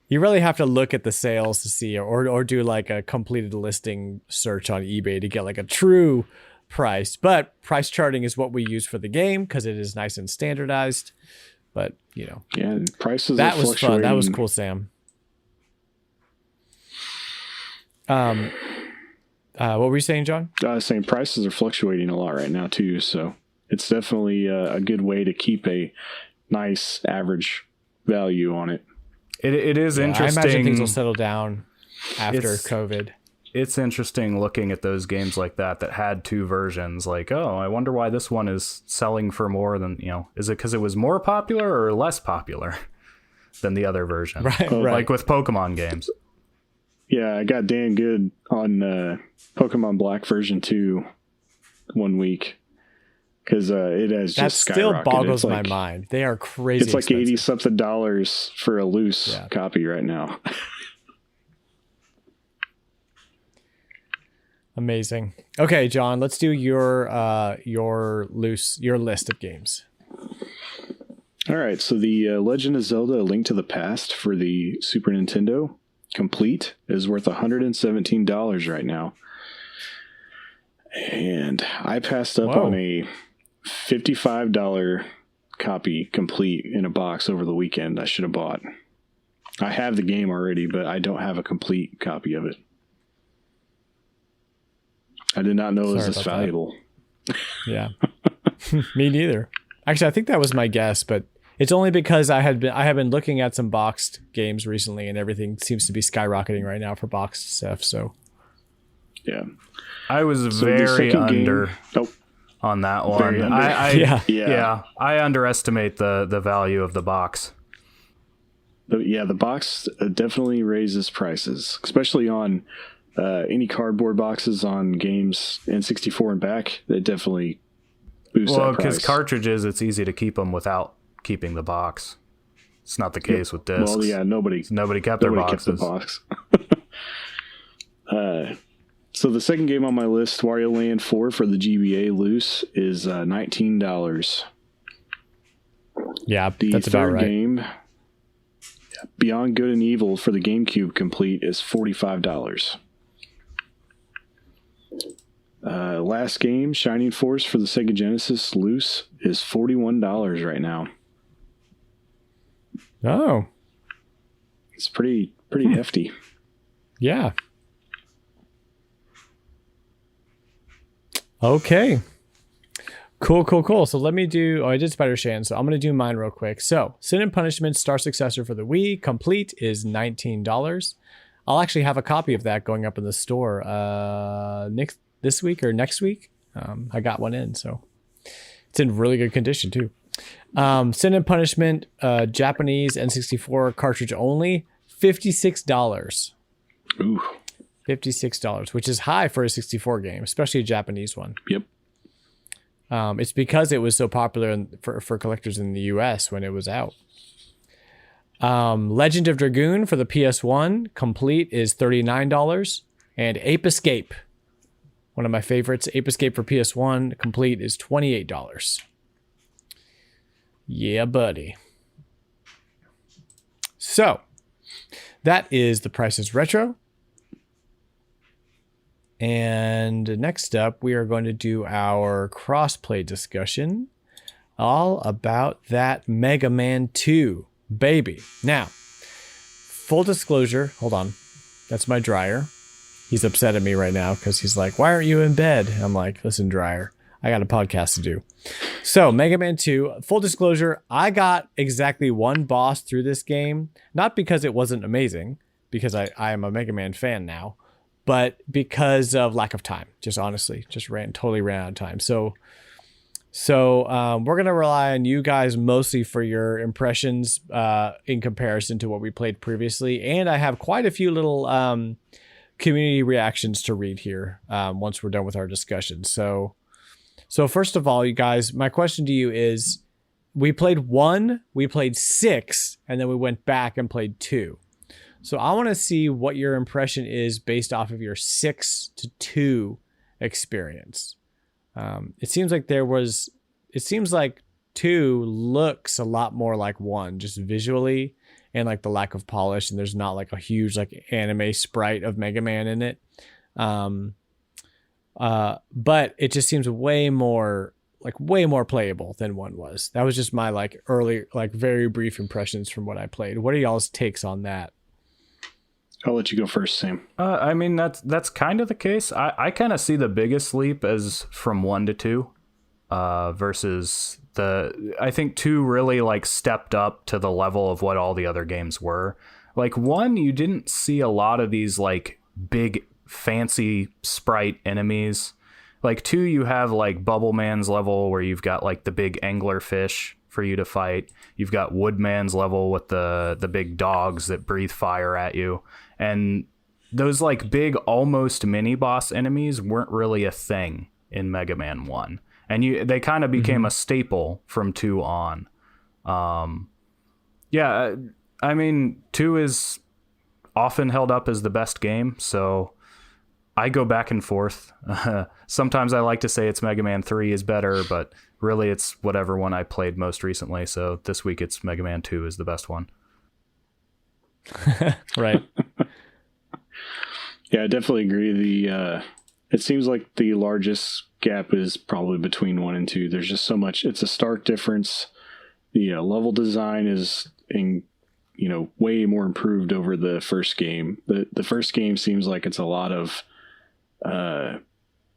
You really have to look at the sales to see, or do like a completed listing search on eBay to get like a true price. But price charting is what we use for the game because it is nice and standardized. But yeah, prices. That was fun. That was cool, Sam. What were you saying, John? I was saying prices are fluctuating a lot right now too, so it's definitely a good way to keep a nice average value on it. It is interesting. I imagine things will settle down after COVID. It's interesting looking at those games like that had two versions. Like, oh, I wonder why this one is selling for more than, is it because it was more popular or less popular than the other version? Right. Like with Pokemon games. Yeah, I got Dan good on Pokemon Black version 2 1 week because it has just skyrocketed. That still boggles my mind. They are crazy. It's like expensive. $80-something for a loose copy right now. Amazing. Okay, John, let's do your list of games. All right, so the Legend of Zelda: A Link to the Past for the Super Nintendo complete is worth $117 right now. And I passed up on a $55 copy complete in a box over the weekend I should have bought. I have the game already, but I don't have a complete copy of it. I did not know it was this valuable. Yeah. Me neither. Actually, I think that was my guess, but it's only because I have been looking at some boxed games recently, and everything seems to be skyrocketing right now for boxed stuff. So, yeah, I was very under on that one. I underestimate the value of the box. The box definitely raises prices, especially on any cardboard boxes on games N64 and back. They definitely boost that price. Well, because cartridges, it's easy to keep them without keeping the box. It's not the case with discs. Well, yeah, nobody kept their boxes. Kept the box. So the second game on my list, Wario Land 4 for the GBA loose, is $19. Yeah, the that's about third right. game, Beyond Good and Evil for the GameCube complete, is $45. Last game, Shining Force for the Sega Genesis loose, is $41 right now. Oh, it's pretty hefty. Yeah. Okay. Cool. So let me do... I did Spider-Shan, so I'm going to do mine real quick. So, Sin and Punishment Star Successor for the Wii complete is $19. I'll actually have a copy of that going up in the store this week or next week. I got one in, so it's in really good condition too. Sin and Punishment Japanese N64 cartridge only, $56. Ooh. $56, which is high for a 64 game, especially a Japanese one. Yep. It's because it was so popular for collectors in the US when it was out. Legend of Dragoon for the PS1 complete is $39. And Ape Escape, one of my favorites, Ape Escape for PS1 complete is $28. Yeah, buddy. So, that is the Prices Retro. And next up, we are going to do our crossplay discussion all about that Mega Man 2, baby. Now, full disclosure, hold on. That's my dryer. He's upset at me right now because he's like, why aren't you in bed? I'm like, listen, dryer, I got a podcast to do. So, Mega Man 2, full disclosure, I got exactly one boss through this game, not because it wasn't amazing, because I am a Mega Man fan now, but because of lack of time. Just honestly, totally ran out of time. So So we're going to rely on you guys mostly for your impressions in comparison to what we played previously. And I have quite a few little community reactions to read here once we're done with our discussion. So first of all, you guys, my question to you is, we played 1, we played 6, and then we went back and played 2. So I want to see what your impression is based off of your 6 to 2 experience. It seems like 2 looks a lot more like 1, just visually, and like the lack of polish, and there's not like a huge like anime sprite of Mega Man in it. But it just seems way more playable than 1 was. That was just my like early, like very brief impressions from what I played. What are y'all's takes on that? I'll let you go first, Sam. I mean, that's kind of the case. I kind of see the biggest leap as from 1 to 2 versus I think 2 really like stepped up to the level of what all the other games were. Like 1, you didn't see a lot of these like big fancy sprite enemies. Like 2, you have like Bubble Man's level where you've got like the big angler fish for you to fight. You've got Woodman's level with the big dogs that breathe fire at you. And those like big almost mini boss enemies weren't really a thing in Mega Man 1. And they kind of became a staple from 2 on. Yeah, I mean, 2 is often held up as the best game, so I go back and forth. Sometimes I like to say it's Mega Man 3 is better, but really it's whatever one I played most recently. So this week it's Mega Man 2 is the best one. Right. Yeah, I definitely agree. It seems like the largest gap is probably between 1 and 2. There's just so much. It's a stark difference. The level design is way more improved over the first game. The first game seems like it's a lot of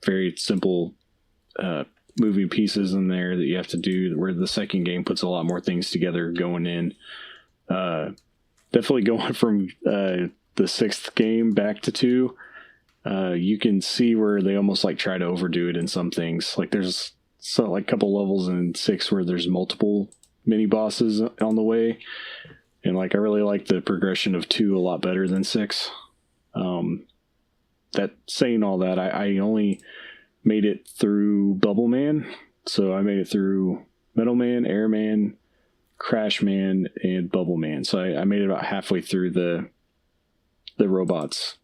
very simple moving pieces in there that you have to do, where the second game puts a lot more things together going in. Definitely going from the 6th game back to 2, you can see where they almost like try to overdo it in some things. Like there's a couple levels in 6 where there's multiple mini bosses on the way, and like I really like the progression of 2 a lot better than 6. That saying all that, I only made it through Bubble Man, so I made it through Metal Man, Airman, Crash Man, and Bubble Man. So I made it about halfway through the robots.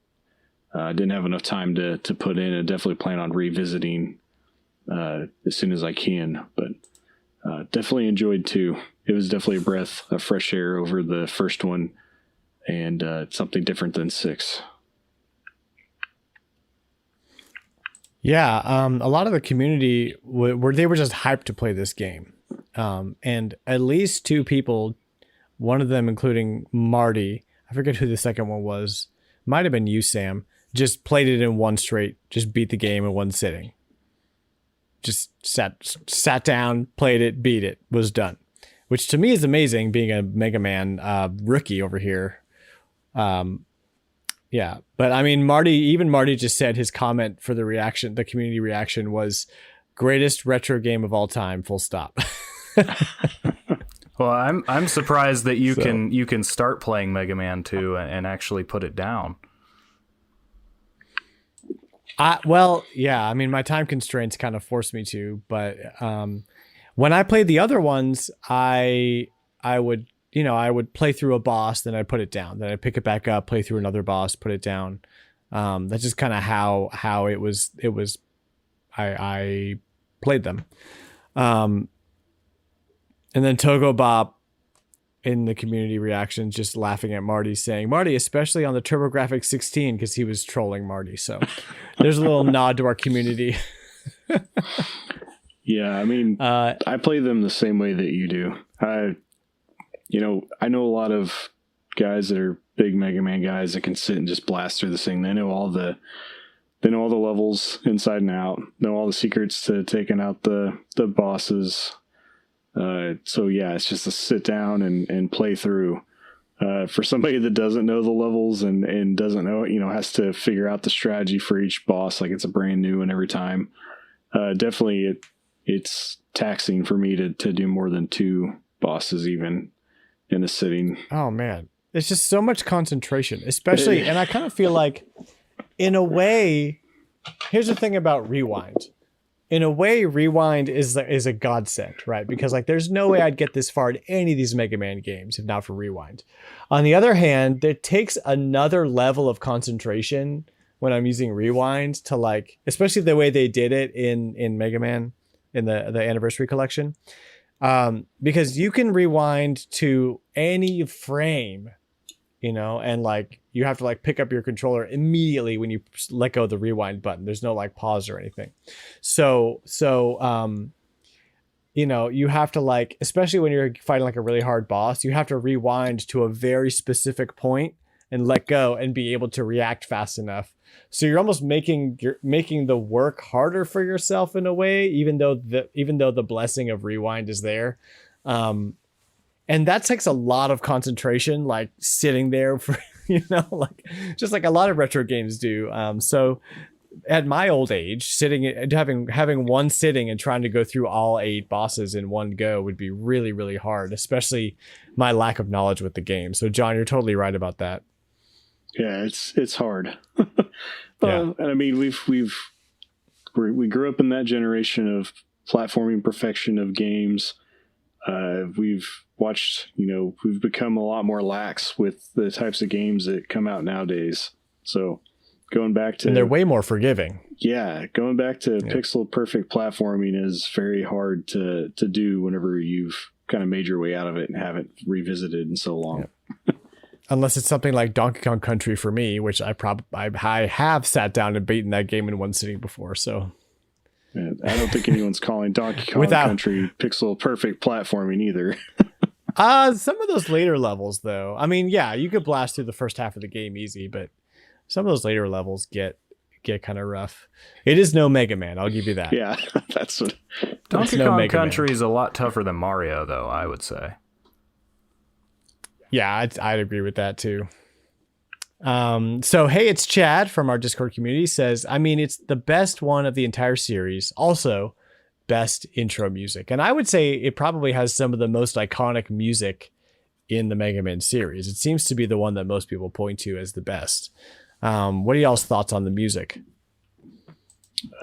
I didn't have enough time to put in. I definitely plan on revisiting as soon as I can, but definitely enjoyed 2. It was definitely a breath of fresh air over the first one, and something different than 6. Yeah, a lot of the community they were just hyped to play this game, and at least 2 people, one of them including Marty, I forget who the second one was, might have been you, Sam, just played it in one straight, just beat the game in one sitting. Just sat down, played it, beat it, was done. Which to me is amazing, being a Mega Man rookie over here. Yeah, but I mean, Marty just said his comment for the community reaction was greatest retro game of all time, full stop. Well, I'm surprised that you can start playing Mega Man 2 and actually put it down. Well, yeah, I mean, my time constraints kind of forced me to, but when I played the other ones, I would play through a boss, then I'd put it down, then I'd pick it back up, play through another boss, put it down. That's just kind of how it was. I played them. And then Togo Bob in the community reactions just laughing at Marty, saying, Marty, especially on the TurboGrafx 16, because he was trolling Marty. So there's a little nod to our community. Yeah, I mean, I play them the same way that you do. I know a lot of guys that are big Mega Man guys that can sit and just blast through this thing. They know all the levels inside and out, know all the secrets to taking out the bosses. So yeah, it's just a sit down and play through. For somebody that doesn't know the levels and doesn't know, has to figure out the strategy for each boss, like it's a brand new one every time. Definitely it's taxing for me to do more than 2 bosses even in a sitting. Oh man, it's just so much concentration, especially, and I kind of feel like, in a way, here's the thing about Rewind. In a way, Rewind is a godsend, right? Because like, there's no way I'd get this far in any of these Mega Man games if not for Rewind. On the other hand, it takes another level of concentration when I'm using Rewind to like, especially the way they did it in Mega Man in the Anniversary Collection, because you can rewind to any frame, you know, and like you have to like pick up your controller immediately when you let go of the rewind button. There's no like pause or anything. So you know, you have to like, especially when you're fighting like a really hard boss, you have to rewind to a very specific point and let go and be able to react fast enough. So you're almost making the work harder for yourself in a way, even though the blessing of Rewind is there. And that takes a lot of concentration, like sitting there for, you know, like just like a lot of retro games do. So at my old age, having one sitting and trying to go through all 8 bosses in one go would be really, really hard, especially my lack of knowledge with the game. So John, you're totally right about that. Yeah, it's hard. Yeah. And I mean, we grew up in that generation of platforming perfection of games. We've watched, you know, we've become a lot more lax with the types of games that come out nowadays. So going back to, and they're way more forgiving. Yeah, going back to pixel perfect platforming is very hard to do whenever you've kind of made your way out of it and haven't revisited in so long. Yeah. Unless it's something like Donkey Kong Country for me, which I have sat down and beaten that game in one sitting before. So yeah, I don't think anyone's calling Donkey Kong Country pixel perfect platforming either. Some of those later levels, though. I mean, yeah, you could blast through the first half of the game easy, but some of those later levels get kind of rough. It is no Mega Man, I'll give you that. Yeah, that's what. Donkey Kong Country is a lot tougher than Mario, though, I would say. Yeah, I'd agree with that too. So hey, it's Chad from our Discord community says, I mean, it's the best one of the entire series. Also, best intro music. And I would say it probably has some of the most iconic music in the Mega Man series. It seems to be the one that most people point to as the best. What are y'all's thoughts on the music?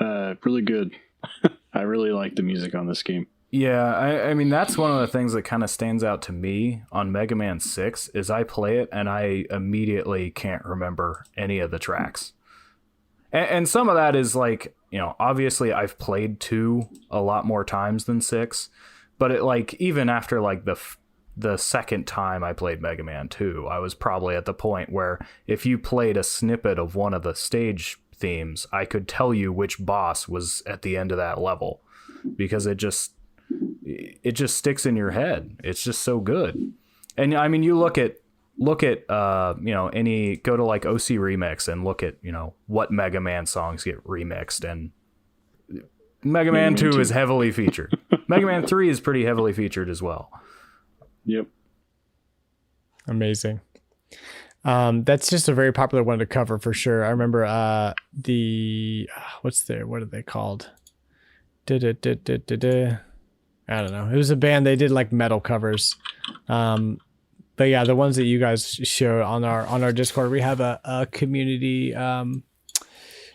Really good. I really like the music on this game. Yeah, I mean, that's one of the things that kind of stands out to me on Mega Man 6 is I play it and I immediately can't remember any of the tracks. And some of that is like, you know, obviously I've played 2 a lot more times than 6, but it like even after like the second time I played Mega Man 2, I was probably at the point where if you played a snippet of one of the stage themes, I could tell you which boss was at the end of that level because it just sticks in your head. It's just so good. And I mean, you look at you know, go to like OC Remix and look at, you know, what Mega Man songs get remixed, and Mega Man 2 is heavily featured. Mega Man 3 is pretty heavily featured as well. Yep. Amazing. That's just a very popular one to cover for sure. I remember what are they called? I don't know. It was a band, they did like metal covers. But yeah, the ones that you guys showed on our Discord, we have a community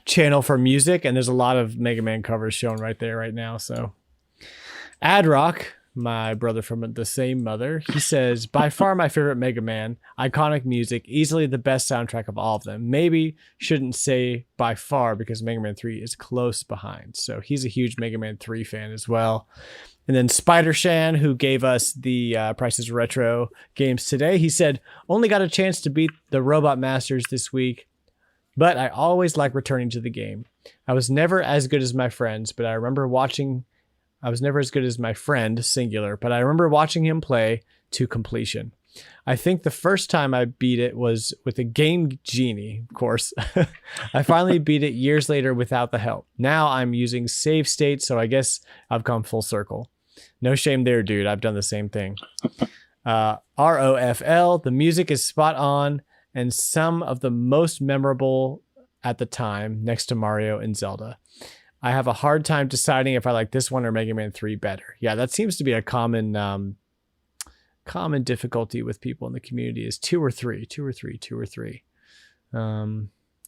channel for music, and there's a lot of Mega Man covers shown right there right now. So Adrock, my brother from the same mother, he says, by far my favorite Mega Man, iconic music, easily the best soundtrack of all of them. Maybe shouldn't say by far because Mega Man 3 is close behind. So he's a huge Mega Man 3 fan as well. And then Spider Shan, who gave us the Prices Retro games today, he said, only got a chance to beat the Robot Masters this week, but I always like returning to the game. I was never as good as my friends, but I was never as good as my friend, singular, but I remember watching him play to completion. I think the first time I beat it was with a Game Genie, of course. I finally beat it years later without the help. Now I'm using save state, so I guess I've come full circle. No shame there, dude. I've done the same thing. ROFL, the music is spot on and some of the most memorable at the time next to Mario and Zelda. I have a hard time deciding if I like this one or Mega Man 3 better. Yeah, that seems to be a common difficulty with people in the community is 2 or 3.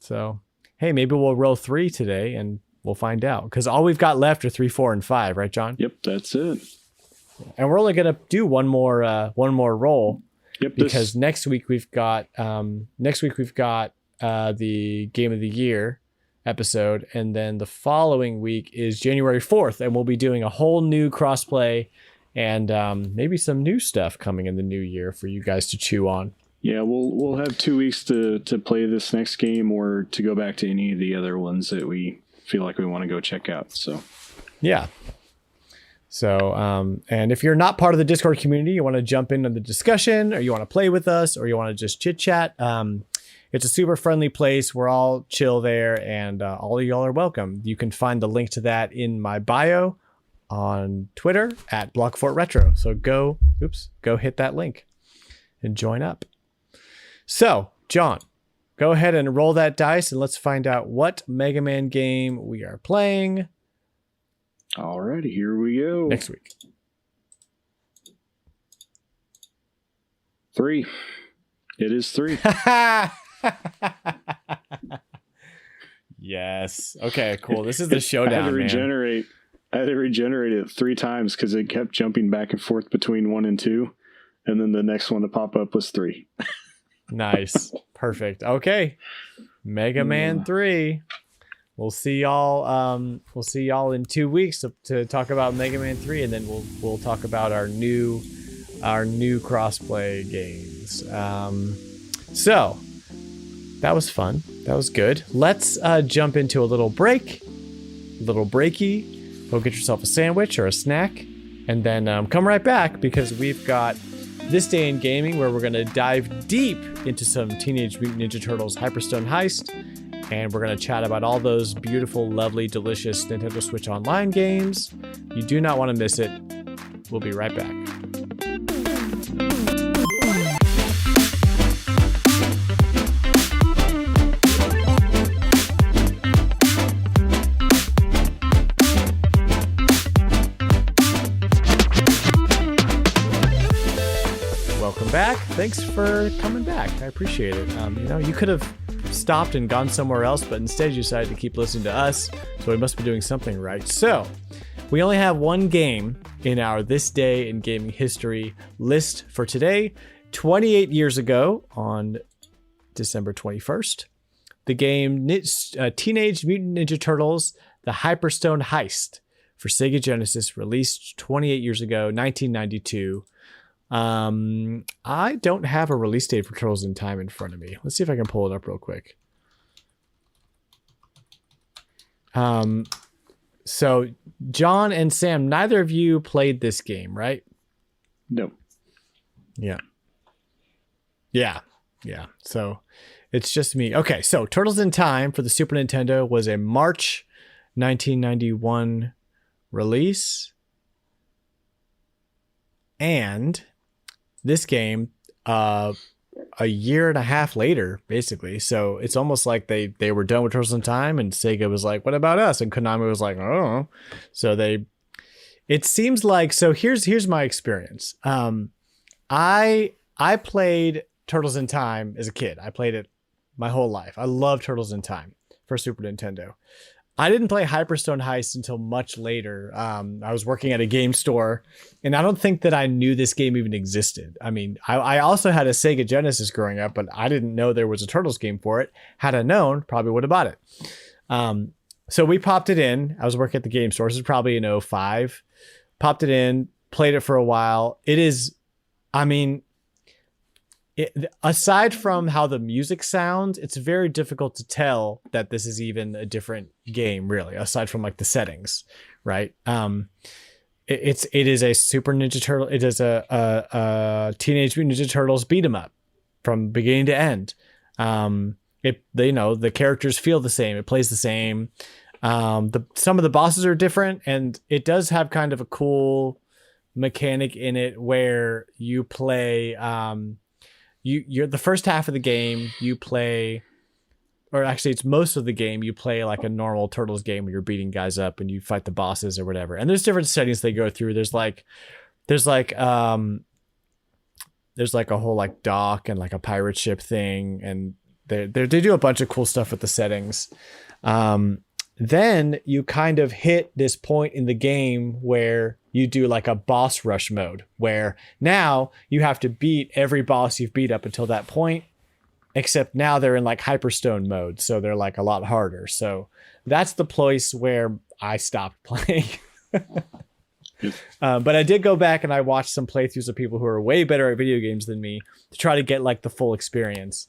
So, hey, maybe we'll roll 3 today and we'll find out. Because all we've got left are 3, 4, and 5, right, John? Yep, that's it. And we're only gonna do one more roll. Yep. Because next week we've got the Game of the Year episode, and then the following week is January 4th, and we'll be doing a whole new crossplay and maybe some new stuff coming in the new year for you guys to chew on. Yeah, we'll have 2 weeks to play this next game or to go back to any of the other ones that we feel like we want to go check out. So yeah. So, and if you're not part of the Discord community, you want to jump into the discussion, or you want to play with us, or you want to just chit chat, it's a super friendly place. We're all chill there, and all of y'all are welcome. You can find the link to that in my bio on Twitter at BlockFortRetro. So go hit that link and join up. So, John, go ahead and roll that dice, and let's find out what Mega Man game we are playing. Alrighty, here we go. Next week. 3. It is 3. Yes. Okay, cool. This is the showdown, I had to regenerate it 3 times because it kept jumping back and forth between 1 and 2. And then the next one to pop up was 3. Nice. Perfect. Okay. Mega Man 3. We'll see y'all in 2 weeks to talk about Mega Man 3, and then we'll talk about our new crossplay games. So that was fun. That was good. Let's jump into a little breaky. Go get yourself a sandwich or a snack, and then come right back because we've got This Day in Gaming, where we're going to dive deep into some Teenage Mutant Ninja Turtles Hyperstone Heist. And we're going to chat about all those beautiful, lovely, delicious Nintendo Switch Online games. You do not want to miss it. We'll be right back. Welcome back. Thanks for coming back. I appreciate it. You could have stopped and gone somewhere else, but instead you decided to keep listening to us, so we must be doing something right. So we only have one game in our This Day in Gaming History list for today. 28 years ago, on December 21st, the game Teenage Mutant Ninja Turtles The Hyperstone Heist for Sega Genesis, released 28 years ago, 1992. I don't have a release date for Turtles in Time in front of me. Let's see if I can pull it up real quick. So John and Sam, neither of you played this game, right? No. Yeah. So it's just me. Okay. So Turtles in Time for the Super Nintendo was a March 1991 release. And this game, a year and a half later, basically. So it's almost like they were done with Turtles in Time, and Sega was like, "What about us?" And Konami was like, "I don't know." So it seems like. So here's my experience. I played Turtles in Time as a kid. I played it my whole life. I love Turtles in Time for Super Nintendo. I didn't play Hyperstone Heist until much later. I was working at a game store, and I don't think that I knew this game even existed. I mean, I also had a Sega Genesis growing up, but I didn't know there was a Turtles game for it. Had I known, probably would have bought it. So we popped it in. I was working at the game store. This is probably in 2005. Popped it in, played it for a while. It is, I mean, aside from how the music sounds, it's very difficult to tell that this is even a different game, really, aside from like the settings, right? It is a Super Ninja Turtle. It is a Teenage Mutant Ninja Turtles beat 'em up from beginning to end. The characters feel the same. It plays the same. Some of the bosses are different, and it does have kind of a cool mechanic in it where you play. You're the first half of the game, you play, or actually it's most of the game, you play like a normal Turtles game where you're beating guys up and you fight the bosses or whatever. And there's different settings they go through. There's like a whole like dock and like a pirate ship thing, and they do a bunch of cool stuff with the settings. Then you kind of hit this point in the game where you do like a boss rush mode, where now you have to beat every boss you've beat up until that point, except now they're in like Hyperstone mode, so they're like a lot harder. So that's the place where I stopped playing. But I did go back and I watched some playthroughs of people who are way better at video games than me to try to get like the full experience.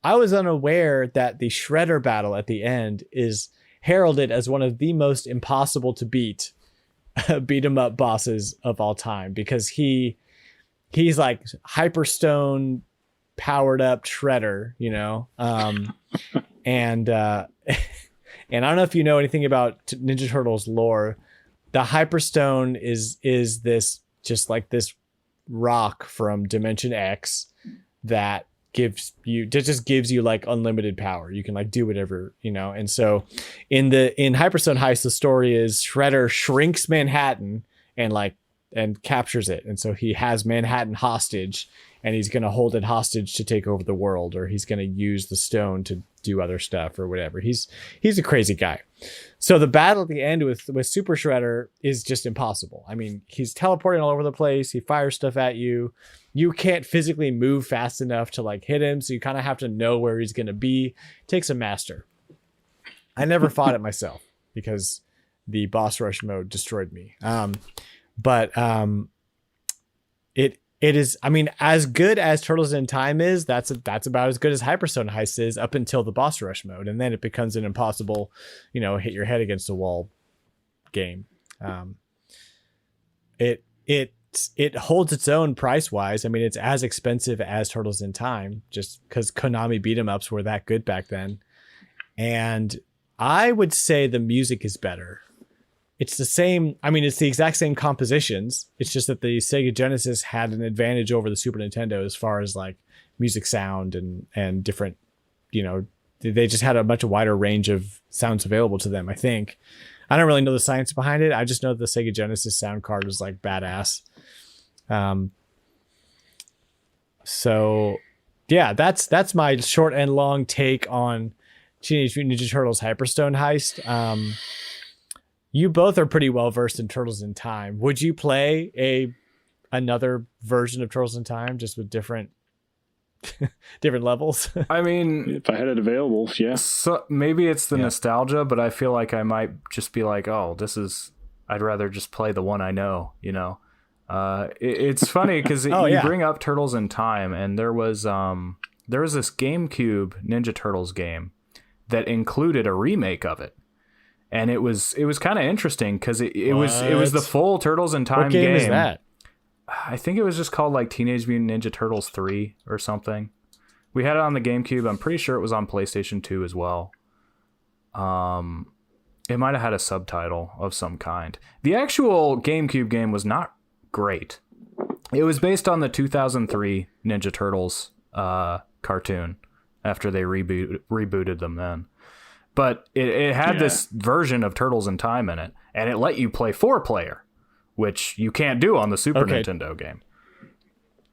I was unaware that the Shredder battle at the end is heralded as one of the most impossible to beat 'em up bosses of all time, because he's like Hyperstone powered up Shredder, you know? And I don't know if you know anything about Ninja Turtles lore. The Hyperstone is this just like this rock from Dimension X that gives you like unlimited power. You can like do whatever, you know. And so in Hyperstone Heist, the story is Shredder shrinks Manhattan and captures it. And so he has Manhattan hostage, and he's going to hold it hostage to take over the world, or he's going to use the stone to do other stuff or whatever. He's a crazy guy. So the battle at the end with Super Shredder is just impossible. I mean, he's teleporting all over the place. He fires stuff at you. You can't physically move fast enough to like hit him. So you kind of have to know where he's going to be. It takes a master. I never fought it myself because the boss rush mode destroyed me. It is, I mean, as good as Turtles in Time is, that's about as good as Hyperstone Heist is up until the boss rush mode. And then it becomes an impossible, you know, hit your head against a wall game. It holds its own price wise. I mean, it's as expensive as Turtles in Time, just because Konami beat 'em ups were that good back then. And I would say the music is better. It's the same. I mean, it's the exact same compositions. It's just that the Sega Genesis had an advantage over the Super Nintendo as far as like music sound and different, you know, they just had a much wider range of sounds available to them, I think. I don't really know the science behind it. I just know the Sega Genesis sound card was like badass. So yeah, that's my short and long take on Teenage Mutant Ninja Turtles Hyperstone Heist. You both are pretty well versed in Turtles in Time. Would you play another version of Turtles in Time just with different levels? I mean, if I had it available, yeah. So maybe it's the nostalgia, but I feel like I might just be like, oh, I'd rather just play the one I know, you know. It's funny because you bring up Turtles in Time, and there was this GameCube Ninja Turtles game that included a remake of it. And it was kind of interesting because it was the full Turtles in Time game. What game is that? I think it was just called like Teenage Mutant Ninja Turtles 3 or something. We had it on the GameCube. I'm pretty sure it was on PlayStation 2 as well. It might have had a subtitle of some kind. The actual GameCube game was not great. It was based on the 2003 Ninja Turtles cartoon after they rebooted them then. But it had this version of Turtles in Time in it, and it let you play 4-player, which you can't do on the Super Nintendo game.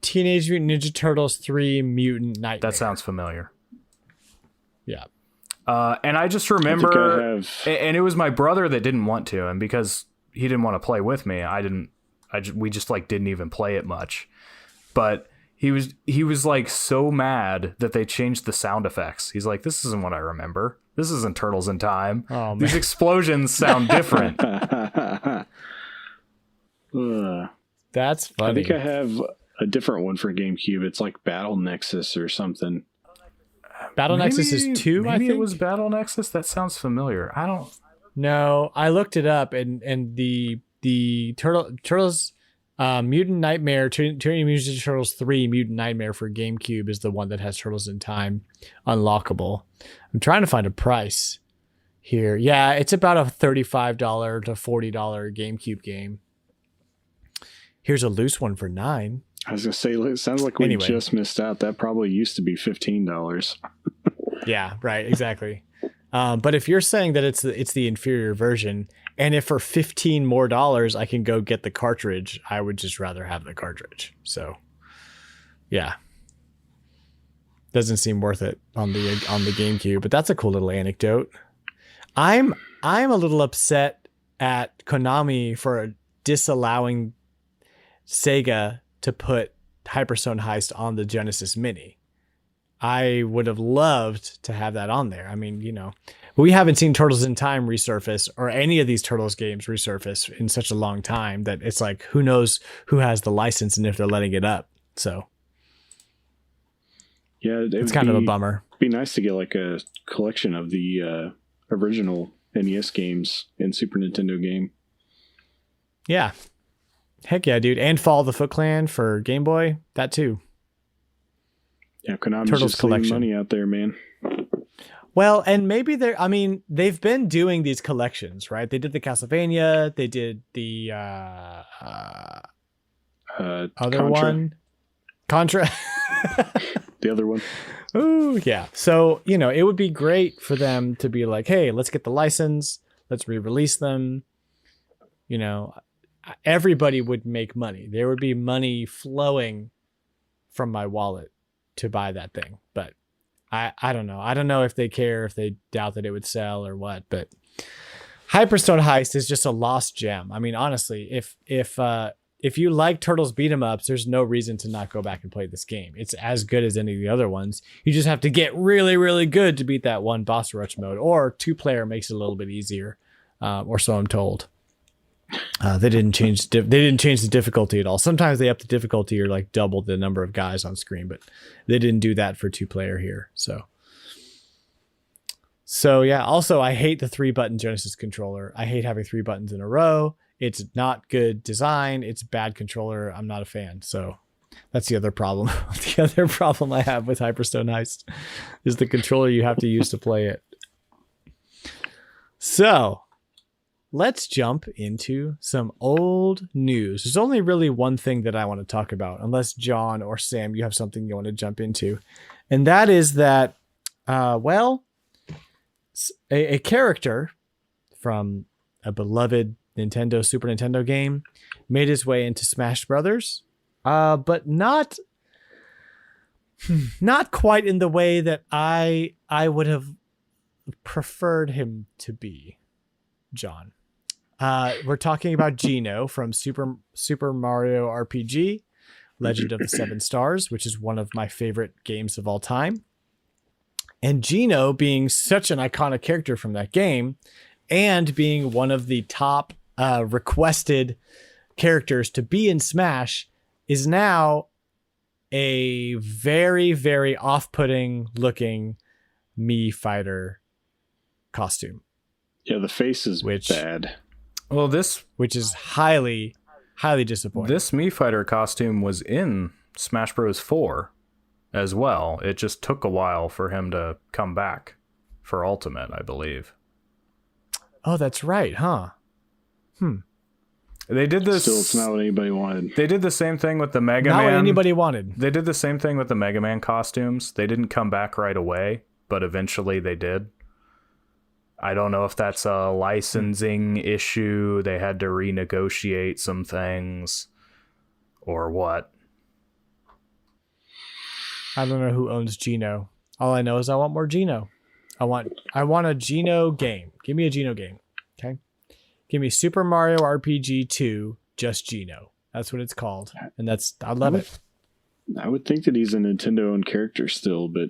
Teenage Mutant Ninja Turtles 3 Mutant Nightmare. That sounds familiar. Yeah. And I just remember, and it was my brother that didn't want to, and because he didn't want to play with me, we just like didn't even play it much. But he was like so mad that they changed the sound effects. He's like, this isn't what I remember. This isn't Turtles in Time. Oh, man. These explosions sound different. That's funny. I think I have a different one for GameCube. It's like Battle Nexus or something. Battle Nexus is 2, I think? Maybe it was Battle Nexus? That sounds familiar. I don't... No, I looked it up, and the Turtles... Mutant Nightmare, Teenage Mutant Ninja Turtles 3 Mutant Nightmare for GameCube is the one that has Turtles in Time unlockable. I'm trying to find a price here. Yeah, it's about a $35 to $40 GameCube game. Here's a loose one for $9. I was gonna say, it sounds like we Anyway. just missed out. That probably used to be $15. Yeah, right, exactly. But if you're saying that it's the inferior version, and if for $15 more I can go get the cartridge, I would just rather have the cartridge. So, yeah, doesn't seem worth it on the GameCube. But that's a cool little anecdote. I'm a little upset at Konami for disallowing Sega to put Hyperstone Heist on the Genesis Mini. I would have loved to have that on there. I mean, you know, we haven't seen Turtles in Time resurface or any of these Turtles games resurface in such a long time that it's like, who knows who has the license and if they're letting it up. So yeah, it's kind of a bummer. Be nice to get like a collection of the original NES games and Super Nintendo game. Yeah. Heck yeah, dude. And Fall of the Foot Clan for Game Boy. That too. Yeah, Konami's Turtles just collection. collection. Money out there, man. Well, and maybe they've been doing these collections, right? They did the Castlevania, they did the other Contra. one. Contra. The other one. Ooh, yeah. So, you know, it would be great for them to be like, hey, let's get the license, let's re-release them. You know, everybody would make money. There would be money flowing from my wallet to buy that thing. But I don't know. I don't know if they care, if they doubt that it would sell or what, but Hyperstone Heist is just a lost gem. I mean, honestly, if you like Turtles beat 'em ups, there's no reason to not go back and play this game. It's as good as any of the other ones. You just have to get really, really good to beat that one boss rush mode, or 2-player makes it a little bit easier, or so I'm told. They didn't change the difficulty at all. Sometimes they up the difficulty or like double the number of guys on screen, but they didn't do that for 2-player here. So yeah. Also, I hate the 3-button Genesis controller. I hate having 3 buttons in a row. It's not good design. It's bad controller. I'm not a fan. So that's the other problem. The other problem I have with Hyperstone Heist is the controller you have to use to play it. So let's jump into some old news. There's only really one thing that I want to talk about, unless John or Sam, you have something you want to jump into. And that is that, a character from a beloved Super Nintendo game made his way into Smash Brothers, but not quite in the way that I would have preferred him to be, John. We're talking about Geno from Super Mario RPG, Legend of the Seven Stars, which is one of my favorite games of all time. And Geno, being such an iconic character from that game, and being one of the top requested characters to be in Smash, is now a very, very off-putting looking Mii fighter costume. Yeah, the face is bad. Well, which is highly, highly disappointing. This Mii Fighter costume was in Smash Bros. 4 as well. It just took a while for him to come back for Ultimate, I believe. Oh, that's right, huh? They did this. Still, it's not what anybody wanted. They did the same thing with the Mega Man. Not what anybody wanted. They did the same thing with the Mega Man costumes. They didn't come back right away, but eventually they did. I don't know if that's a licensing issue. They had to renegotiate some things or what. I don't know who owns Geno. All I know is I want more Geno. I want a Geno game. Give me a Geno game. Okay. Give me Super Mario RPG 2, just Geno. That's what it's called. And I love it. I would think that he's a Nintendo-owned character still, but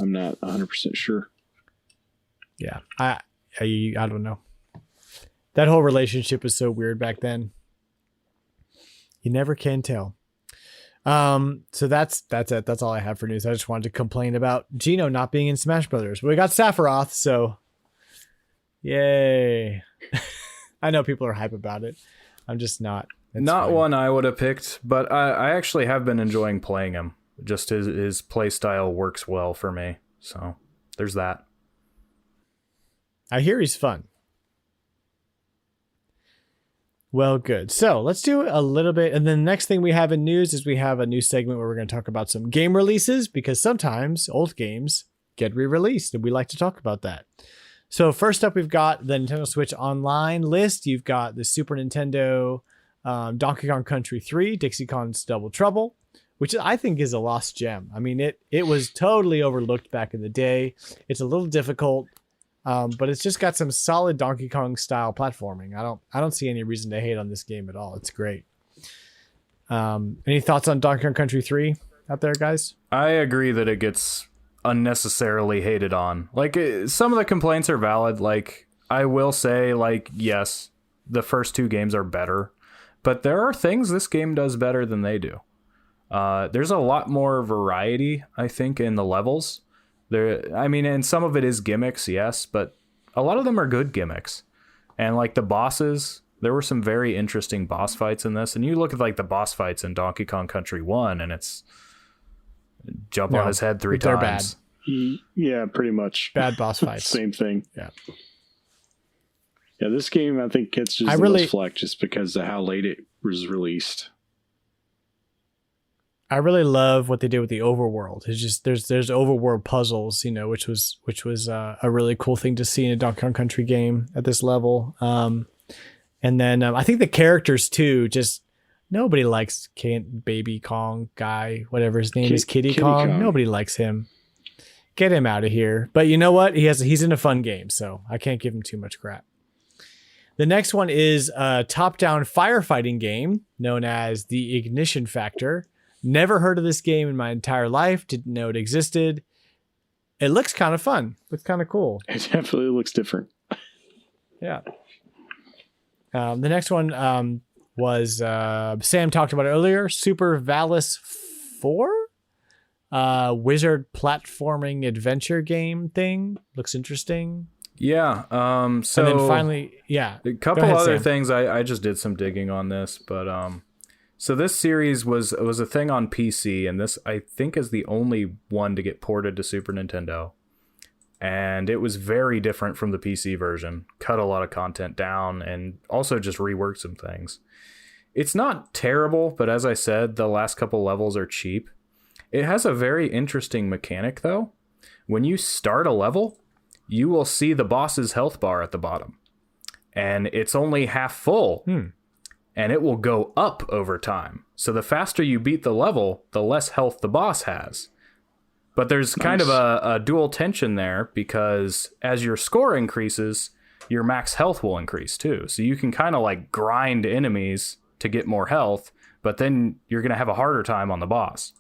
I'm not 100% sure. Yeah. I don't know. That whole relationship was so weird back then. You never can tell. So that's it. That's all I have for news. I just wanted to complain about Geno not being in Smash Brothers. But we got Sephiroth, so yay. I know people are hype about it. I'm just not. It's not fine. One I would have picked, but I actually have been enjoying playing him. Just his play style works well for me. So there's that. I hear he's fun. Well, good. So let's do a little bit. And then the next thing we have in news is we have a new segment where we're going to talk about some game releases, because sometimes old games get re-released and we like to talk about that. So first up, we've got the Nintendo Switch Online list. You've got the Super Nintendo Donkey Kong Country 3, Dixie Kong's Double Trouble, which I think is a lost gem. I mean, it was totally overlooked back in the day. It's a little difficult. But it's just got some solid Donkey Kong style platforming. I don't see any reason to hate on this game at all. It's great. Any thoughts on Donkey Kong Country 3 out there, guys? I agree that it gets unnecessarily hated on. Like, some of the complaints are valid. Like, I will say, like, yes, the first two games are better, but there are things this game does better than they do. There's a lot more variety, I think, in the levels. And some of it is gimmicks, yes, but a lot of them are good gimmicks. And like the bosses, there were some very interesting boss fights in this. And you look at like the boss fights in Donkey Kong Country 1, and it's jump on his head 3 times. They're bad. Yeah, pretty much. Bad boss fights. Same thing. Yeah. Yeah, this game I think gets just the most flack just because of how late it was released. I really love what they did with the overworld. It's just there's overworld puzzles, which was a really cool thing to see in a Donkey Kong Country game at this level. And then I think the characters too. Just nobody likes Baby Kong guy, whatever his name is, Kitty Kong. Nobody likes him. Get him out of here. But you know what? He's in a fun game, so I can't give him too much crap. The next one is a top-down firefighting game known as The Ignition Factor. Never heard of this game in my entire life. Didn't know it existed. It looks kind of fun. Looks kind of cool. It definitely looks different. Yeah. The next one was Sam talked about it earlier. Super Valis 4? Wizard platforming adventure game thing. Looks interesting. Yeah. So and then finally, yeah. A couple other things. I just did some digging on this, but so this series was a thing on PC, and this, I think, is the only one to get ported to Super Nintendo. And it was very different from the PC version. Cut a lot of content down and also just reworked some things. It's not terrible, but as I said, the last couple levels are cheap. It has a very interesting mechanic, though. When you start a level, you will see the boss's health bar at the bottom. And it's only half full. And it will go up over time. So the faster you beat the level, the less health the boss has. But there's kind of a dual tension there, because as your score increases, your max health will increase too. So you can kind of like grind enemies to get more health, but then you're going to have a harder time on the boss.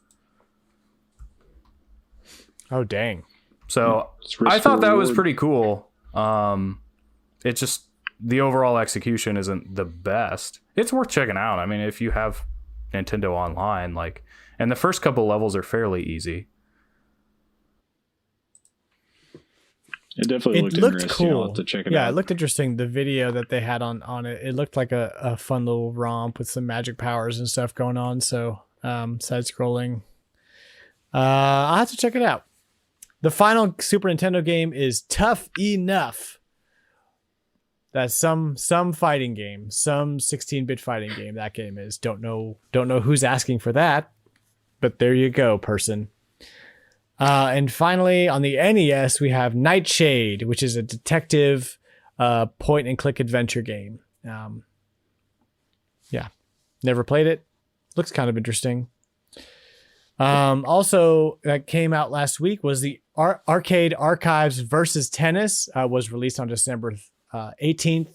Oh, dang. So I thought that was pretty cool. It just... the overall execution isn't the best. It's worth checking out. I mean, if you have Nintendo Online, and the first couple levels are fairly easy. It definitely looked interesting. Cool. I'll have to check it out. Yeah, it looked interesting. The video that they had on it, it looked like a fun little romp with some magic powers and stuff going on. So, side scrolling. I'll have to check it out. The final Super Nintendo game is Tough Enough. That's some fighting game, some 16-bit fighting game. That game is. Don't know who's asking for that, but there you go, person. And finally, on the NES, we have Nightshade, which is a detective point-and-click adventure game. Yeah, never played it. Looks kind of interesting. Also, that came out last week was the Arcade Archives versus Tennis. Was released on December 18th.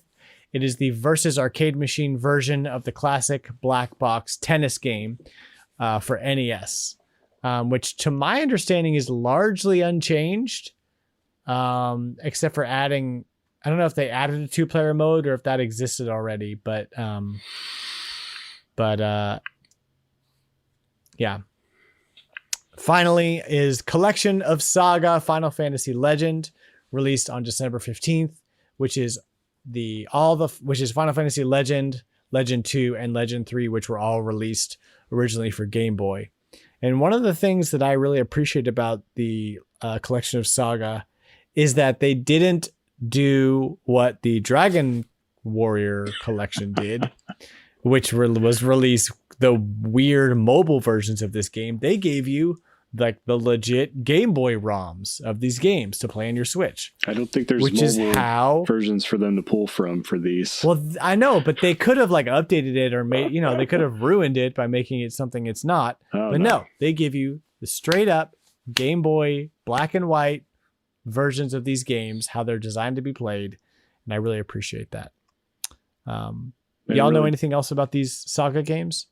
It is the versus arcade machine version of the classic black box tennis game for NES, which to my understanding is largely unchanged, except for adding, I don't know if they added a 2-player mode or if that existed already, but yeah. Finally is Collection of Saga Final Fantasy Legend, released on December 15th. Which is Final Fantasy Legend, Legend 2, and Legend 3, which were all released originally for Game Boy. And one of the things that I really appreciate about the Collection of Saga is that they didn't do what the Dragon Warrior Collection did, which was released the weird mobile versions of this game. They gave you like the legit Game Boy ROMs of these games to play on your Switch. I don't think there's mobile versions for them to pull from for these. Well, I know, but they could have like updated it or made, they could have ruined it by making it something it's not. But no, they give you the straight up Game Boy black and white versions of these games, how they're designed to be played. And I really appreciate that. Y'all know anything else about these Saga games?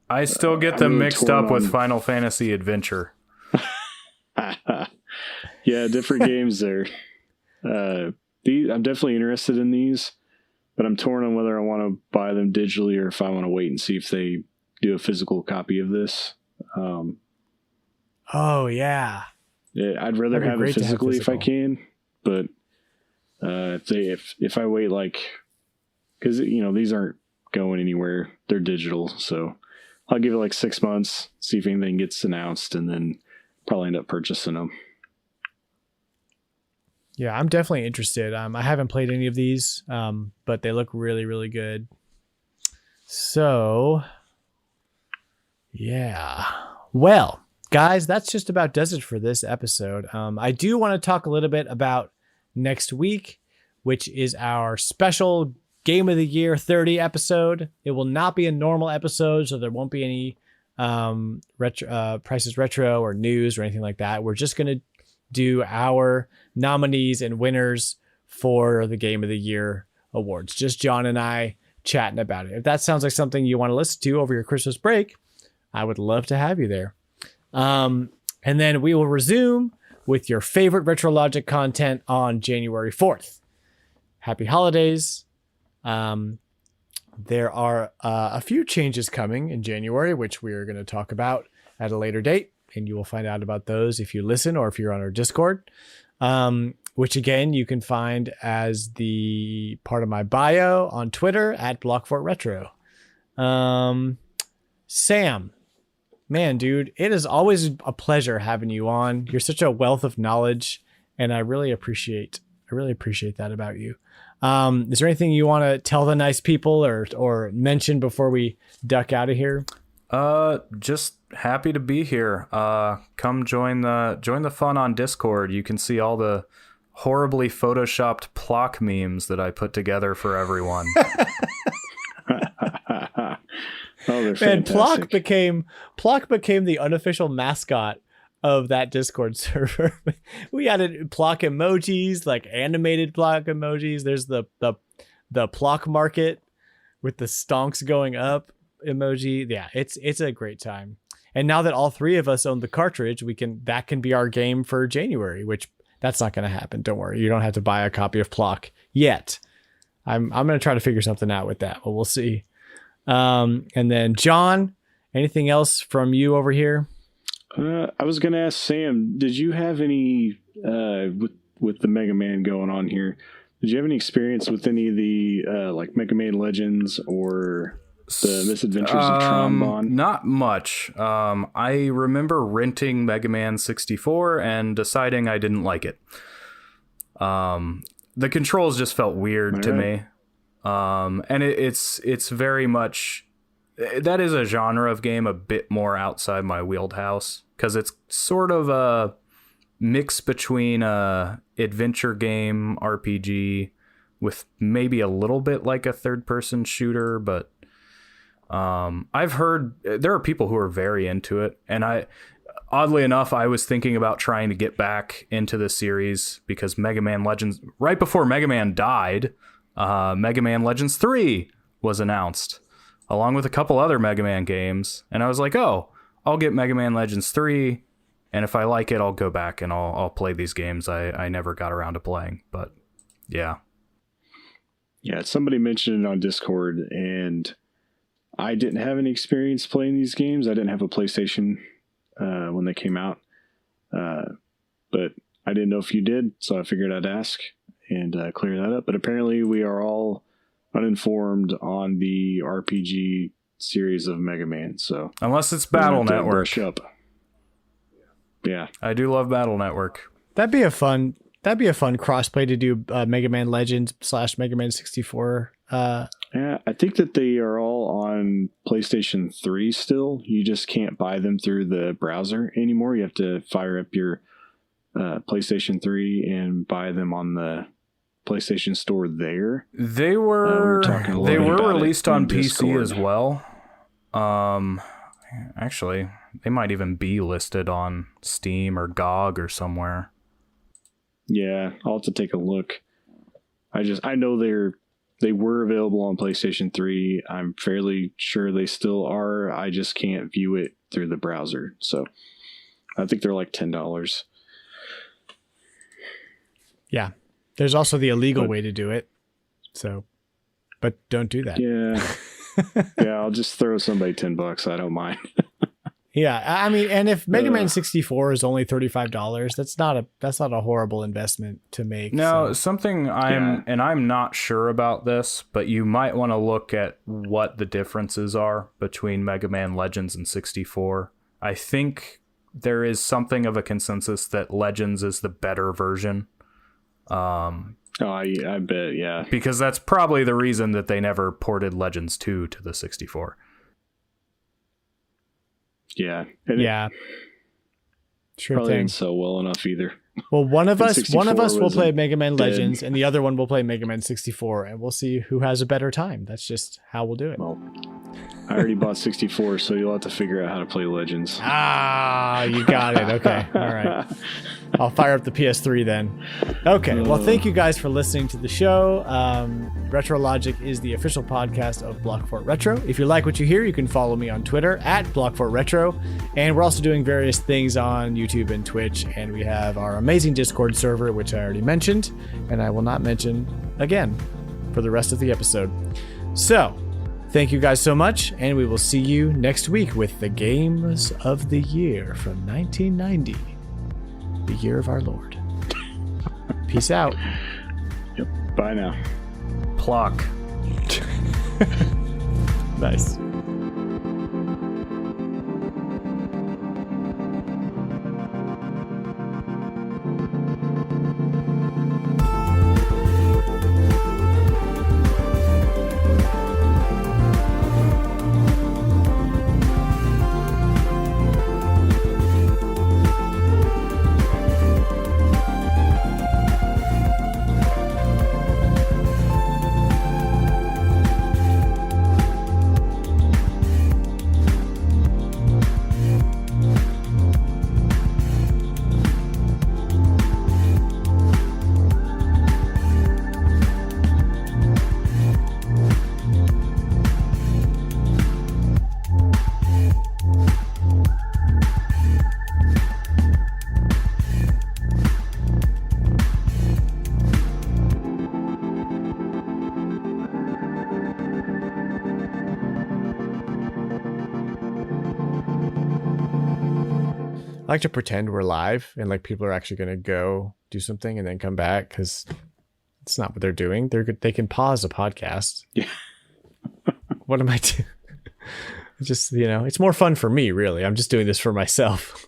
I still get them mixed up with Final Fantasy Adventure. Yeah, different games there. I'm definitely interested in these, but I'm torn on whether I want to buy them digitally or if I want to wait and see if they do a physical copy of this. Oh, yeah. I'd rather have it physically if I can, but if I wait, because these aren't going anywhere, they're digital, so I'll give it like 6 months, see if anything gets announced, and then probably end up purchasing them. Yeah, I'm definitely interested. I haven't played any of these, but they look really, really good. So, yeah. Well, guys, that's just about does it for this episode. I do want to talk a little bit about next week, which is our special Game of the Year 30 episode. It will not be a normal episode, so there won't be any Prices Retro or news or anything like that. We're just going to do our nominees and winners for the Game of the Year awards. Just John and I chatting about it. If that sounds like something you want to listen to over your Christmas break, I would love to have you there. And then we will resume with your favorite RetroLogic content on January 4th. Happy holidays. There are a few changes coming in January, which we are going to talk about at a later date, and you will find out about those if you listen or if you're on our Discord, which again, you can find as the part of my bio on Twitter at BlockFortRetro. Sam, man, dude, it is always a pleasure having you on. You're such a wealth of knowledge, and I really appreciate that about you. Is there anything you want to tell the nice people or mention before we duck out of here? Just happy to be here. Come join the fun on Discord. You can see all the horribly photoshopped Plok memes that I put together for everyone. Oh, they're fantastic. And Plok became the unofficial mascot of that Discord server. We added Plok emojis, like animated Plok emojis. There's the Plok market with the stonks going up emoji. Yeah, it's a great time. And now that all three of us own the cartridge, that can be our game for January, which that's not going to happen. Don't worry. You don't have to buy a copy of Plok yet. I'm going to try to figure something out with that, but we'll see. And then John, anything else from you over here? I was going to ask Sam, did you have any, with the Mega Man going on here, did you have any experience with any of the, like Mega Man Legends or the Misadventures of Trombone? Not much. I remember renting Mega Man 64 and deciding I didn't like it. The controls just felt weird to me. And it's very much, that is a genre of game a bit more outside my wheelhouse, because it's sort of a mix between a adventure game RPG with maybe a little bit like a third-person shooter, but I've heard there are people who are very into it, and oddly enough, I was thinking about trying to get back into the series because Mega Man Legends, right before Mega Man died, Mega Man Legends 3 was announced, along with a couple other Mega Man games. And I was like, oh, I'll get Mega Man Legends 3, and if I like it, I'll go back and I'll play these games I never got around to playing. But yeah. Yeah, somebody mentioned it on Discord, and I didn't have any experience playing these games. I didn't have a PlayStation when they came out. But I didn't know if you did, so I figured I'd ask and clear that up. But apparently we are all uninformed on the RPG series of Mega Man. So unless it's Battle Network. Up. Yeah. I do love Battle Network. That'd be a fun That'd be a fun crossplay to do Mega Man Legends / Mega Man 64. Yeah, I think that they are all on PlayStation 3 still. You just can't buy them through the browser anymore. You have to fire up your PlayStation 3 and buy them on the PlayStation Store there. They were released on PC Discord as well. Actually, they might even be listed on Steam or GOG or somewhere. Yeah, I'll have to take a look. I know they were available on PlayStation 3. I'm fairly sure they still are. I just can't view it through the browser. So I think they're like $10. Yeah. There's also the illegal way to do it. So, but don't do that. Yeah. Yeah, I'll just throw somebody $10. I don't mind. Yeah, I mean, and if Mega Man 64 is only $35, that's not a horrible investment to make. No, so. something I'm not sure about this, but you might want to look at what the differences are between Mega Man Legends and 64. I think there is something of a consensus that Legends is the better version. I bet, yeah. Because that's probably the reason that they never ported Legends 2 to the 64. Yeah. Yeah. Sure probably thing. didn't sell well enough either. Well, one of us will play Mega Man dead. Legends and the other one will play Mega Man 64, and we'll see who has a better time. That's just how we'll do it. Well, I already bought 64, so you'll have to figure out how to play Legends. Ah, you got it. Okay. All right. I'll fire up the PS3 then. Okay. Well, thank you guys for listening to the show. RetroLogic is the official podcast of Blockfort Retro. If you like what you hear, you can follow me on Twitter at Blockfort Retro. And we're also doing various things on YouTube and Twitch. And we have our amazing Discord server, which I already mentioned, and I will not mention again for the rest of the episode. So, thank you guys so much, and we will see you next week with the Games of the Year from 1990, the year of our Lord. Peace out. Yep. Bye now. Plok. Nice. I like to pretend we're live and like people are actually going to go do something and then come back, because it's not what they're doing. They can pause a podcast. Yeah. What am I doing? Just, it's more fun for me, really. I'm just doing this for myself.